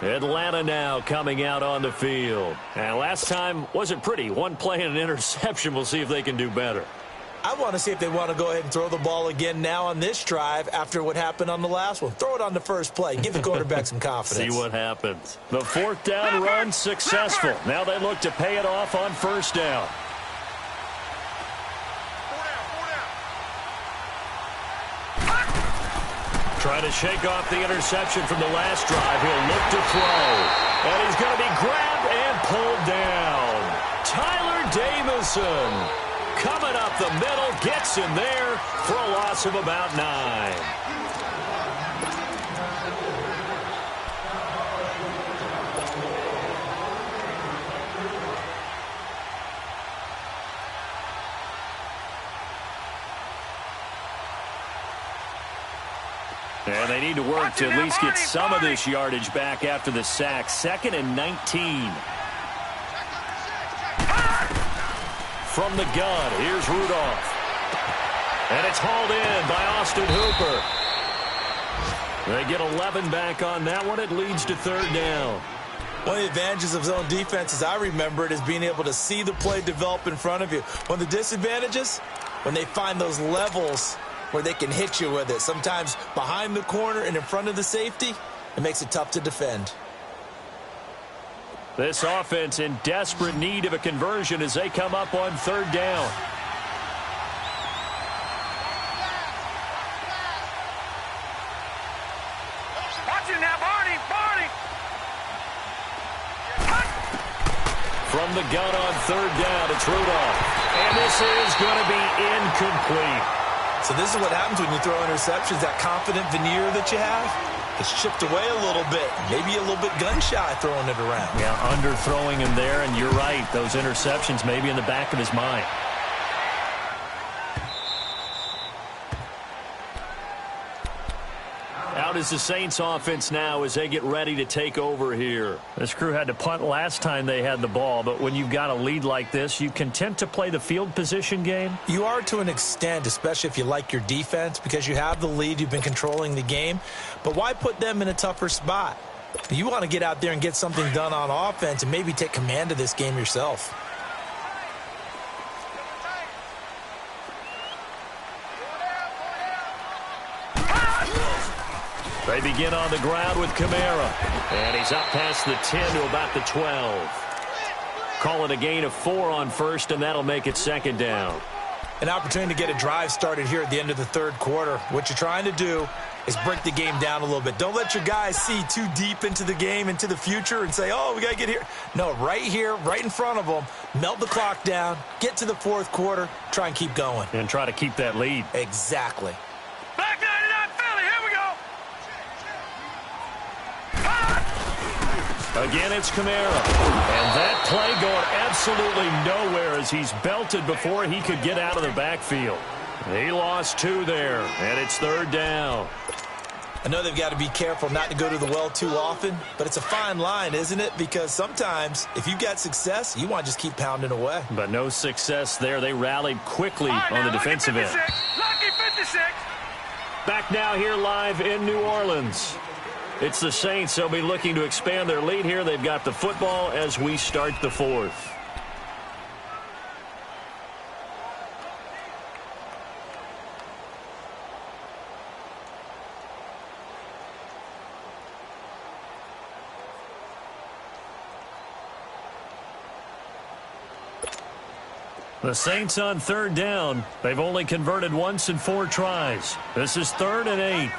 Atlanta now coming out on the field. And last time wasn't pretty. One play and an interception. We'll see if they can do better. I want to see if they want to go ahead and throw the ball again now on this drive after what happened on the last one. Throw it on the first play. Give the quarterback some confidence. See what happens. The fourth down run successful. Now they look to pay it off on first down. Trying to shake off the interception from the last drive. He'll look to throw. And he's going to be grabbed and pulled down. Tyler Davison coming up the middle, gets in there for a loss of about 9. And they need to work to at least get some of this yardage back after the sack. 2nd and 19. From the gun, here's Rudolph. And it's hauled in by Austin Hooper. They get 11 back on that one. It leads to 3rd down. One of the advantages of zone defense, as I remember it, is being able to see the play develop in front of you. One of the disadvantages, when they find those levels where they can hit you with it. Sometimes behind the corner and in front of the safety, it makes it tough to defend. This offense in desperate need of a conversion as they come up on 3rd down. Watch it now, Barney! From the gun on 3rd down, it's Rudolph. And this is going to be incomplete. So this is what happens when you throw interceptions. That confident veneer that you have, it's chipped away a little bit. Maybe a little bit gun-shy throwing it around. Yeah, underthrowing him there, and you're right. Those interceptions maybe in the back of his mind. Out is the Saints offense now as they get ready to take over here. This crew had to punt last time they had the ball, but when you've got a lead like this, you content to play the field position game? You are to an extent, especially if you like your defense, because you have the lead, you've been controlling the game. But why put them in a tougher spot? You want to get out there and get something done on offense and maybe take command of this game yourself. They begin on the ground with Kamara. And he's up past the 10 to about the 12. Call it a gain of 4 on first, and that'll make it 2nd down. An opportunity to get a drive started here at the end of the 3rd quarter. What you're trying to do is break the game down a little bit. Don't let your guys see too deep into the game, into the future, and say, oh, we got to get here. No, right here, right in front of them, melt the clock down, get to the 4th quarter, try and keep going. And try to keep that lead. Exactly. Back 99 Philly, here we go! Again, it's Kamara. And that play going absolutely nowhere as he's belted before he could get out of the backfield. He lost 2 there, and it's 3rd down. I know they've got to be careful not to go to the well too often, but it's a fine line, isn't it? Because sometimes, if you've got success, you want to just keep pounding away. But no success there. They rallied quickly on the defensive end. Lucky 56. Back now here live in New Orleans. It's the Saints. They'll be looking to expand their lead here. They've got the football as we start the 4th. The Saints on 3rd down. They've only converted once in 4 tries. This is 3rd and 8.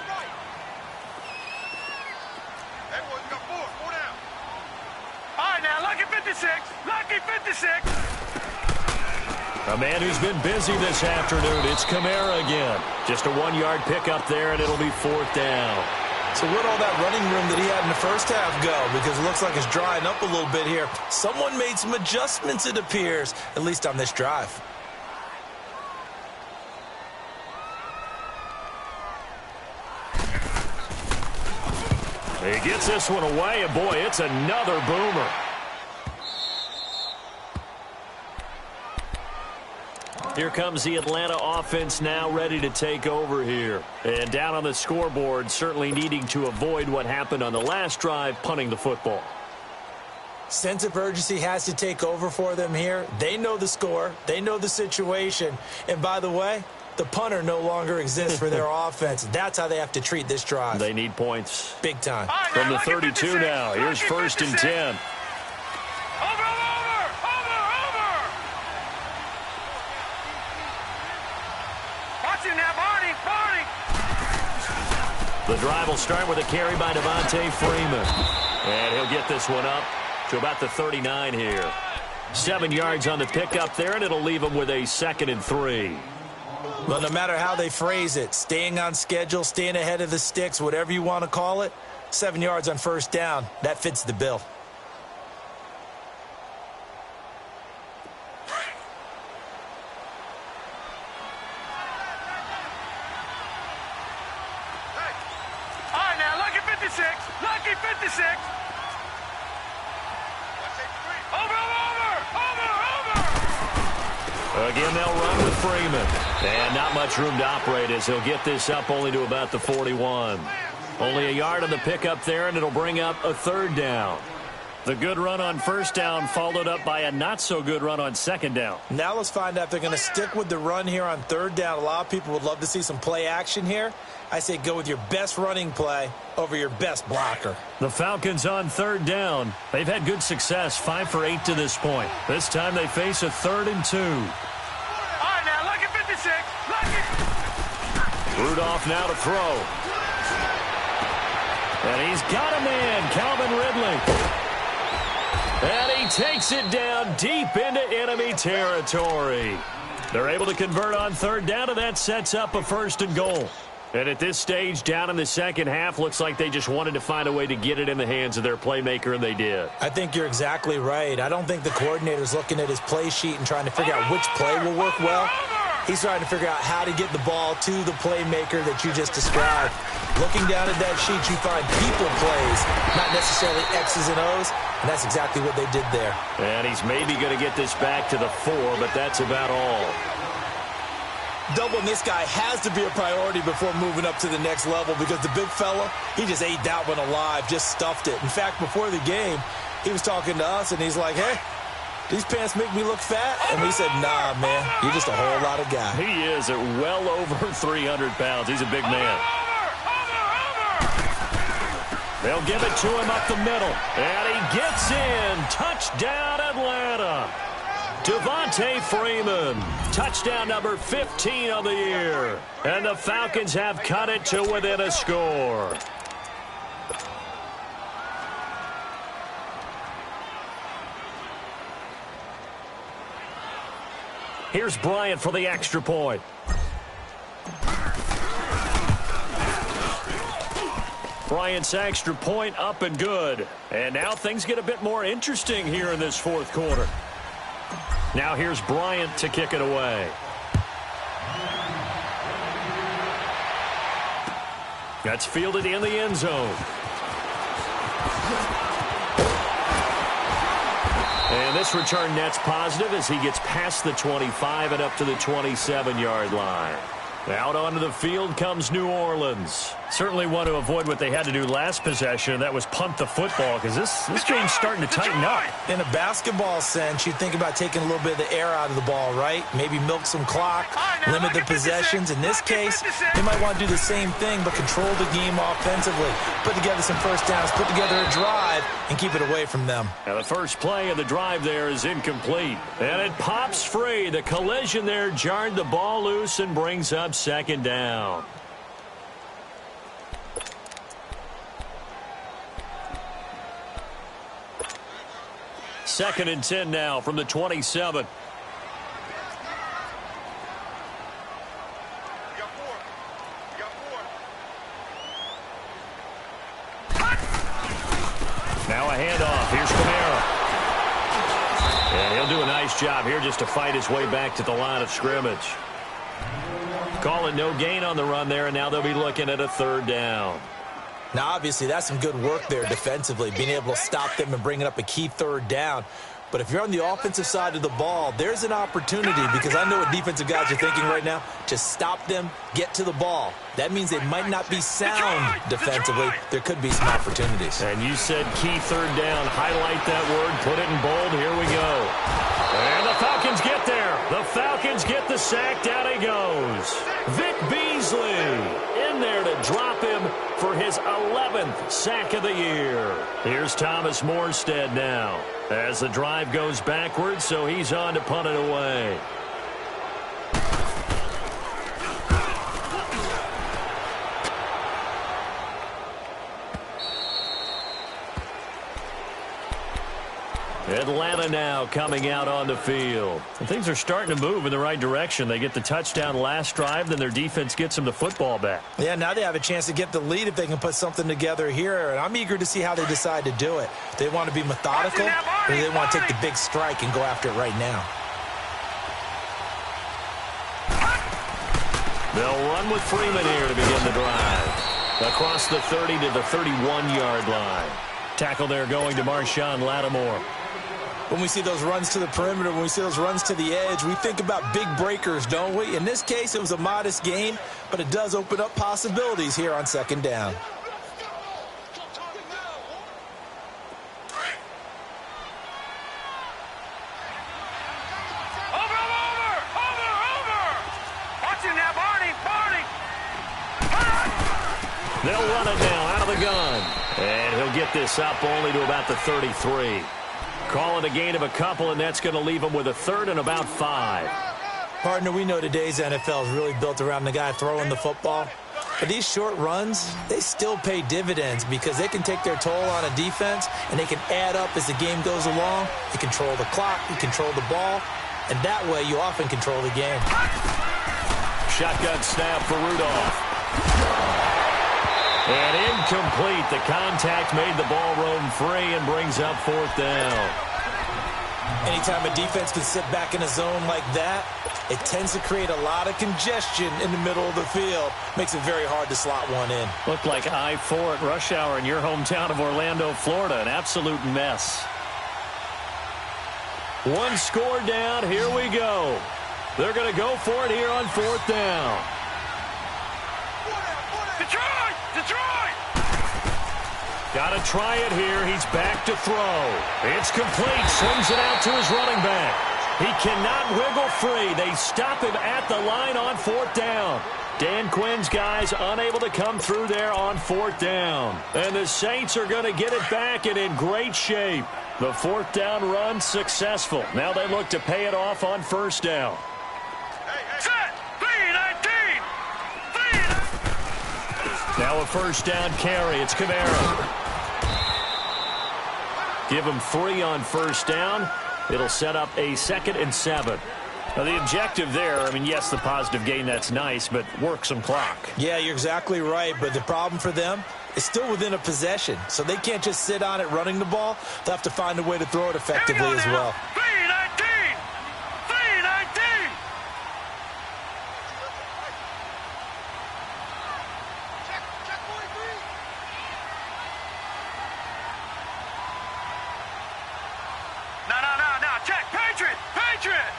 Lucky 56. A man who's been busy this afternoon. It's Kamara again. Just a 1-yard pickup there, and it'll be 4th down. So where'd all that running room that he had in the first half go? Because it looks like it's drying up a little bit here. Someone made some adjustments, it appears, at least on this drive. He gets this one away, and boy, it's another boomer. Here comes the Atlanta offense now ready to take over here. And down on the scoreboard, certainly needing to avoid what happened on the last drive, punting the football. Sense of urgency has to take over for them here. They know the score. They know the situation. And by the way, the punter no longer exists for their offense. That's how they have to treat this drive. They need points. Big time. From the 32 now, here's 1st and 10. The drive will start with a carry by Devontae Freeman. And he'll get this one up to about the 39 here. 7 yards on the pickup there, and it'll leave him with a 2nd and 3. Well, no matter how they phrase it, staying on schedule, staying ahead of the sticks, whatever you want to call it, 7 yards on 1st down, that fits the bill. Lucky 56. Over. Again, they'll run with Freeman. And not much room to operate as he'll get this up only to about the 41. Only a yard on the pickup there, and it'll bring up a 3rd down. The good run on 1st down followed up by a not-so-good run on 2nd down. Now let's find out if they're going to stick with the run here on 3rd down. A lot of people would love to see some play action here. I say go with your best running play over your best blocker. The Falcons on 3rd down. They've had good success, 5 for 8 to this point. This time they face a 3rd and 2. All right, now, Lucky 56. Lucky. Rudolph now to throw. And he's got a man, Calvin Ridley. And he takes it down deep into enemy territory. They're able to convert on 3rd down, and that sets up a 1st and goal. And at this stage, down in the second half, looks like they just wanted to find a way to get it in the hands of their playmaker, and they did. I think you're exactly right. I don't think the coordinator's looking at his play sheet and trying to figure out which play will work well. He's trying to figure out how to get the ball to the playmaker that you just described. Looking down at that sheet, you find people plays, not necessarily X's and O's, and that's exactly what they did there. And he's maybe going to get this back to the 4, but that's about all. Doubling this guy has to be a priority before moving up to the next level because the big fella, he just ate that one alive, just stuffed it. In fact, before the game, he was talking to us, and he's like, hey, these pants make me look fat? And we said, nah, man, you're just a whole lot of guy. He is at well over 300 pounds. He's a big man. They'll give it to him up the middle. And he gets in. Touchdown, Atlanta. Devontae Freeman, touchdown number 15 of the year. And the Falcons have cut it to within a score. Here's Bryant for the extra point. Bryant's extra point up and good. And now things get a bit more interesting here in this 4th quarter. Now here's Bryant to kick it away. That's fielded in the end zone. And this return net's positive as he gets past the 25 and up to the 27-yard line. Out onto the field comes New Orleans. Certainly want to avoid what they had to do last possession. That was punt the football because this game's starting to tighten up. In a basketball sense, you think about taking a little bit of the air out of the ball, right? Maybe milk some clock, limit the possessions. In this case, they might want to do the same thing but control the game offensively. Put together some 1st downs, put together a drive, and keep it away from them. Now the first play of the drive there is incomplete. And it pops free. The collision there jarred the ball loose and brings up 2nd down. Second and 10 now from the 27. Now a handoff. Here's Kamara. And he'll do a nice job here just to fight his way back to the line of scrimmage. Call it no gain on the run there, and now they'll be looking at a 3rd down. Now, obviously, that's some good work there defensively, being able to stop them and bringing up a key 3rd down. But if you're on the offensive side of the ball, there's an opportunity, because I know what defensive guys are thinking right now, to stop them, get to the ball. That means they might not be sound defensively. There could be some opportunities. And you said key third down. Highlight that word. Put it in bold. Here we go. And the Falcons get there. The Falcons get the sack. Down he goes. Vic Beasley in there to drop him for his 11th sack of the year. Here's Thomas Morstead now as the drive goes backwards, so he's on to punt it away. Atlanta now coming out on the field. And things are starting to move in the right direction. They get the touchdown last drive, then their defense gets them the football back. Yeah, now they have a chance to get the lead if they can put something together here. And I'm eager to see how they decide to do it. They want to be methodical, or they want to take the big strike and go after it right now. They'll run with Freeman here to begin the drive. Across the 30 to the 31-yard line. Tackle there going to Marshawn Lattimore. When we see those runs to the perimeter, when we see those runs to the edge, we think about big breakers, don't we? In this case, it was a modest gain, but it does open up possibilities here on second down. They'll run it now out of the gun. And he'll get this up only to about the 33. Call it a gain of a couple, and that's going to leave him with a third and about 5. Partner, we know today's NFL is really built around the guy throwing the football. But these short runs, they still pay dividends because they can take their toll on a defense, and they can add up as the game goes along. You control the clock, you control the ball, and that way you often control the game. Shotgun snap for Rudolph. And incomplete. The contact made the ball roam free and brings up fourth down. Anytime a defense can sit back in a zone like that, it tends to create a lot of congestion in the middle of the field. Makes it very hard to slot one in. Looked like I-4 at rush hour in your hometown of Orlando, Florida. An absolute mess. One score down. Here we go. They're going to go for it here on fourth down. Got to try it here. He's back to throw. It's complete. Swings it out to his running back. He cannot wiggle free. They stop him at the line on fourth down. Dan Quinn's guys unable to come through there on fourth down. And the Saints are going to get it back and in great shape. The fourth down run successful. Now they look to pay it off on first down. Set! 3-19! Now a first down carry. It's Kamara. Give him 3 on first down. It'll set up a 2nd and 7. Now the objective there, I mean, yes, the positive gain, that's nice, but work some clock. Yeah, you're exactly right, but the problem for them is still within a possession, so they can't just sit on it running the ball. They'll have to find a way to throw it effectively as well. 3-19! 3-19! No, check, Patriot! Patriot!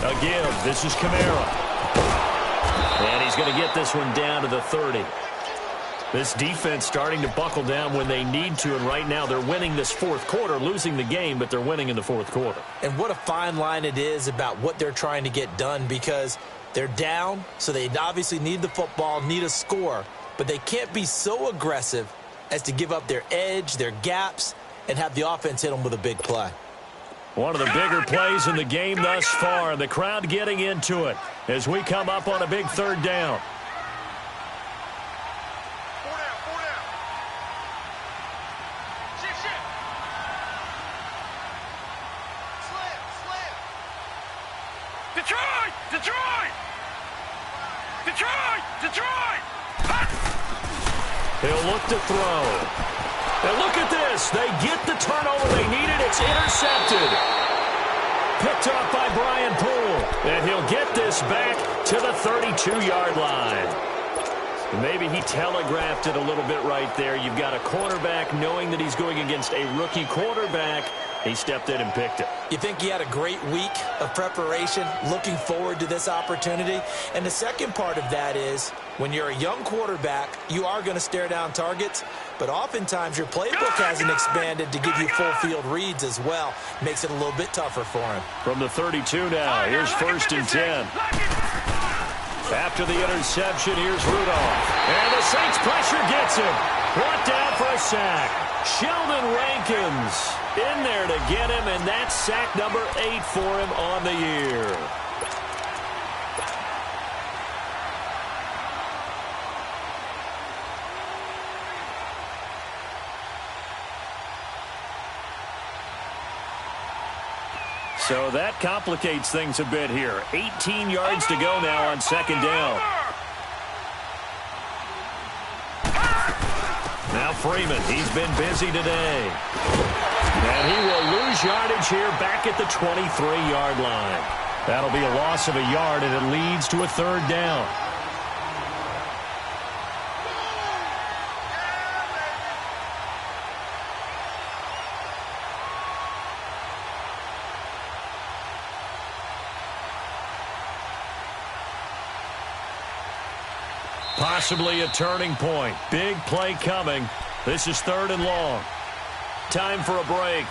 Again, this is Kamara. And he's going to get this one down to the 30. This defense starting to buckle down when they need to, and right now they're winning this fourth quarter, losing the game, but they're winning in the fourth quarter. And what a fine line it is about what they're trying to get done, because they're down, so they obviously need the football, need a score, but they can't be so aggressive as to give up their edge, their gaps, and have the offense hit them with a big play. One of the bigger plays in the game thus far. The crowd getting into it as we come up on a big third down. Detroit! Detroit! Detroit! Detroit! He'll look to throw. And look at this. They get the turnover they needed. It's intercepted. Picked off by Brian Poole. And he'll get this back to the 32-yard line. Maybe he telegraphed it a little bit right there. You've got a cornerback knowing that he's going against a rookie quarterback. He stepped in and picked it. You think he had a great week of preparation, looking forward to this opportunity? And the second part of that is, when you're a young quarterback, you are going to stare down targets, but oftentimes your playbook hasn't expanded to give you full field reads as well. Makes it a little bit tougher for him. From the 32 now, here's 1st and 10. After the interception, here's Rudolph. And the Saints pressure gets him. Brought down for a sack. Sheldon Rankins in there to get him, and that's sack number 8 for him on the year. So that complicates things a bit here. 18 yards to go now on 2nd down. Now Freeman, he's been busy today. And he will lose yardage here back at the 23-yard line. That'll be a loss of a yard, and it leads to a 3rd down. Possibly a turning point. Big play coming. This is 3rd and long. Time for a break.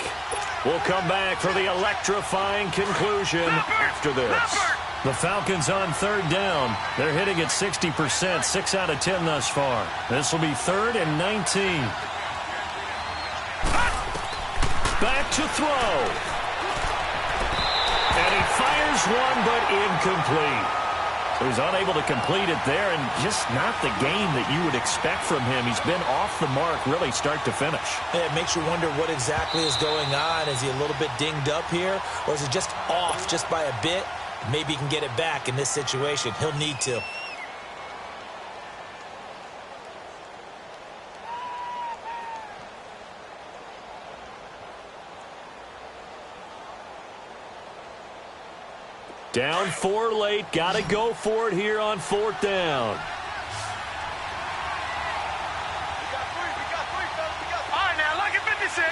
We'll come back for the electrifying conclusion after this. The Falcons on 3rd down. They're hitting at 60%, 6 out of 10 thus far. This will be 3rd and 19. Back to throw. And he fires one, but incomplete. So he's unable to complete it there, and just not the game that you would expect from him. He's been off the mark really start to finish. Yeah, it makes you wonder what exactly is going on. Is he a little bit dinged up here, or is it just off just by a bit? Maybe he can get it back in this situation. He'll need to. Down 4 late. Got to go for it here on 4th down. All right, now, lucky 56.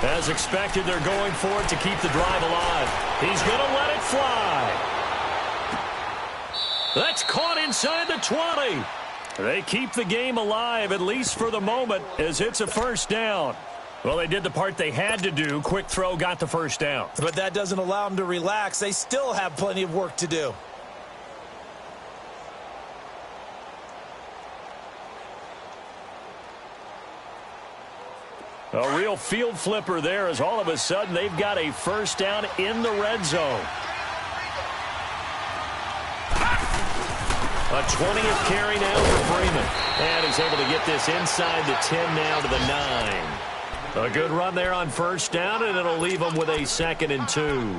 As expected, they're going for it to keep the drive alive. He's going to let it fly. That's caught inside the 20. They keep the game alive, at least for the moment, as it's a 1st down. Well, they did the part they had to do. Quick throw, got the 1st down. But that doesn't allow them to relax. They still have plenty of work to do. A real field flipper there, as all of a sudden they've got a 1st down in the red zone. A 20th carry now for Freeman. And he's able to get this inside the 10 now to the 9. A good run there on 1st down, and it'll leave them with a 2nd and 2.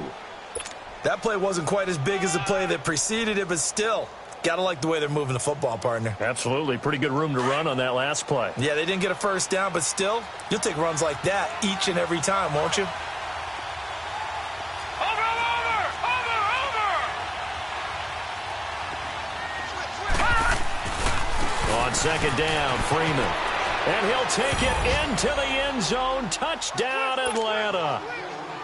That play wasn't quite as big as the play that preceded it, but still, got to like the way they're moving the football, partner. Absolutely. Pretty good room to run on that last play. Yeah, they didn't get a 1st down, but still, you'll take runs like that each and every time, won't you? On 2nd down, Freeman. And he'll take it into the end zone. Touchdown, Atlanta.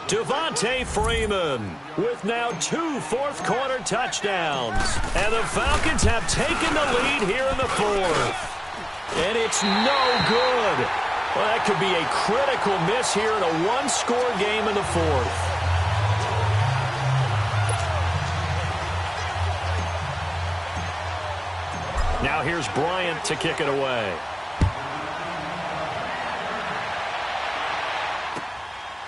Devontae Freeman with now 2 fourth-quarter touchdowns. And the Falcons have taken the lead here in the 4th. And it's no good. Well, that could be a critical miss here in a 1-score game in the 4th. Now here's Bryant to kick it away.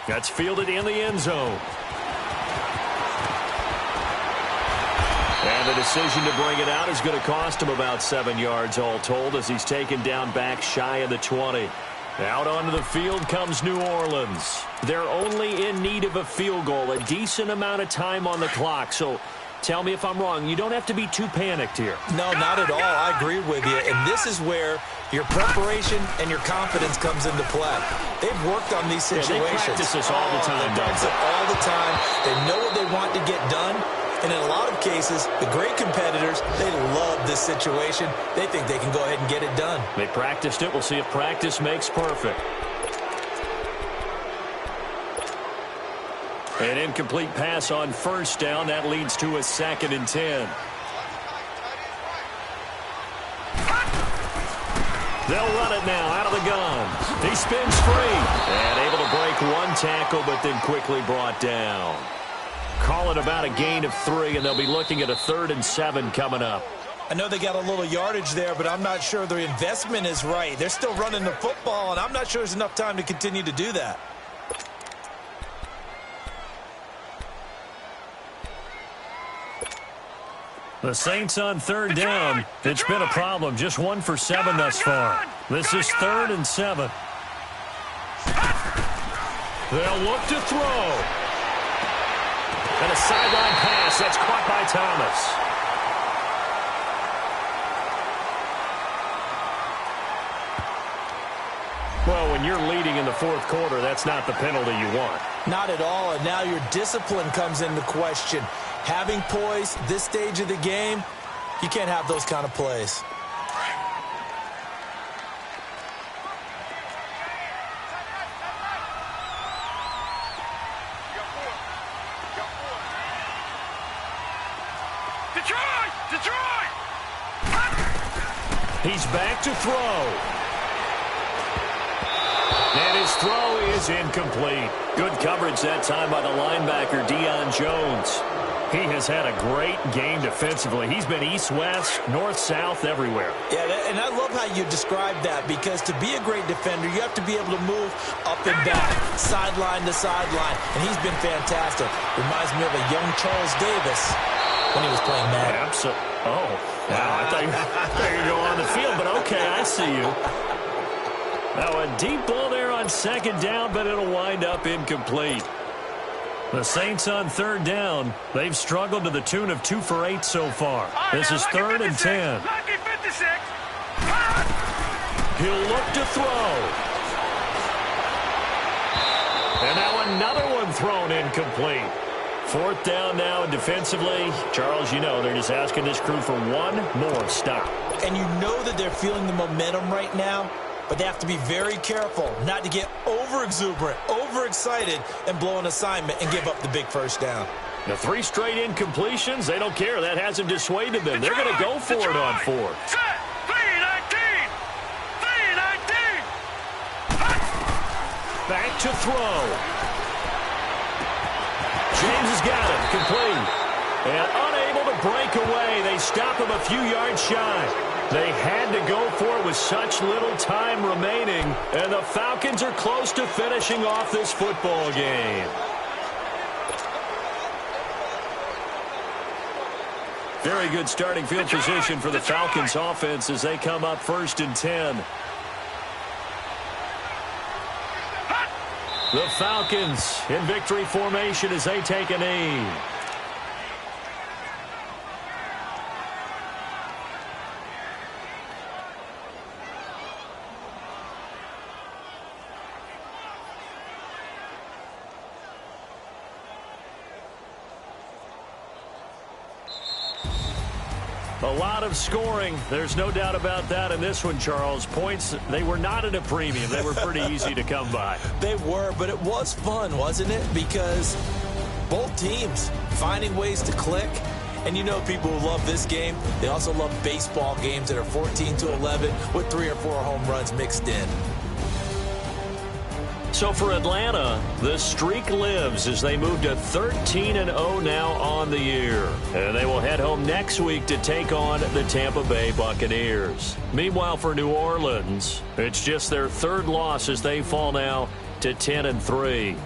That's fielded in the end zone. And the decision to bring it out is going to cost him about 7 yards all told, as he's taken down back shy of the 20. Out onto the field comes New Orleans. They're only in need of a field goal, a decent amount of time on the clock. So tell me if I'm wrong. You don't have to be too panicked here. No, not at all. I agree with you. And this is where your preparation and your confidence comes into play. They've worked on these situations. They practice this all the time. They practice it all the time. They know what they want to get done. And in a lot of cases, the great competitors, they love this situation. They think they can go ahead and get it done. They practiced it. We'll see if practice makes perfect. An incomplete pass on first down. That leads to a 2nd and 10. They'll run it now out of the gun. He spins free and able to break one tackle, but then quickly brought down. Call it about a gain of 3, and they'll be looking at a 3rd and 7 coming up. I know they got a little yardage there, but I'm not sure their investment is right. They're still running the football, and I'm not sure there's enough time to continue to do that. The Saints on 3rd down. It's been a problem. Just 1 for 7 thus far. This is 3rd and 7. They'll look to throw. And a sideline pass. That's caught by Thomas. Well, when you're leading in the 4th quarter, that's not the penalty you want. Not at all, and now your discipline comes into question. Having poise this stage of the game, you can't have those kind of plays. Detroit! He's back to throw. And his throw is incomplete. Good coverage that time by the linebacker, Deion Jones. He has had a great game defensively. He's been east-west, north-south, everywhere. Yeah, and I love how you describe that, because to be a great defender, you have to be able to move up and back, sideline to sideline, and he's been fantastic. Reminds me of a young Charles Davis when he was playing Madden. Absolutely. Oh, wow. I thought you were going on the field, but okay, I see you. Now a deep ball there on 2nd down, but it'll wind up incomplete. The Saints on 3rd down. They've struggled to the tune of 2 for 8 so far. This is 3rd and 10. Lucky 56. He'll look to throw. And now another one thrown incomplete. 4th down now, and defensively, Charles, you know, they're just asking this crew for one more stop. And you know that they're feeling the momentum right now, but they have to be very careful not to get over-exuberant, over-excited, and blow an assignment and give up the big 1st down. The 3 straight incompletions, they don't care. That hasn't dissuaded them. They're going to go for it on 4th. Set. 3-19. Back to throw. James has got it. Complete. And unable to break away. They stop him a few yards shy. They had to go for it with such little time remaining. And the Falcons are close to finishing off this football game. Very good starting field position for the Falcons offense as they come up 1st and 10. The Falcons in victory formation as they take a knee. A lot of scoring. There's no doubt about that in this one, Charles. Points, they were not at a premium. They were pretty easy to come by. They were, but it was fun, wasn't it? Because both teams finding ways to click. And you know people who love this game, they also love baseball games that are 14-11 with 3 or 4 home runs mixed in. So for Atlanta, the streak lives as they move to 13-0 now on the year. And they will head home next week to take on the Tampa Bay Buccaneers. Meanwhile, for New Orleans, it's just their 3rd loss as they fall now to 10-3.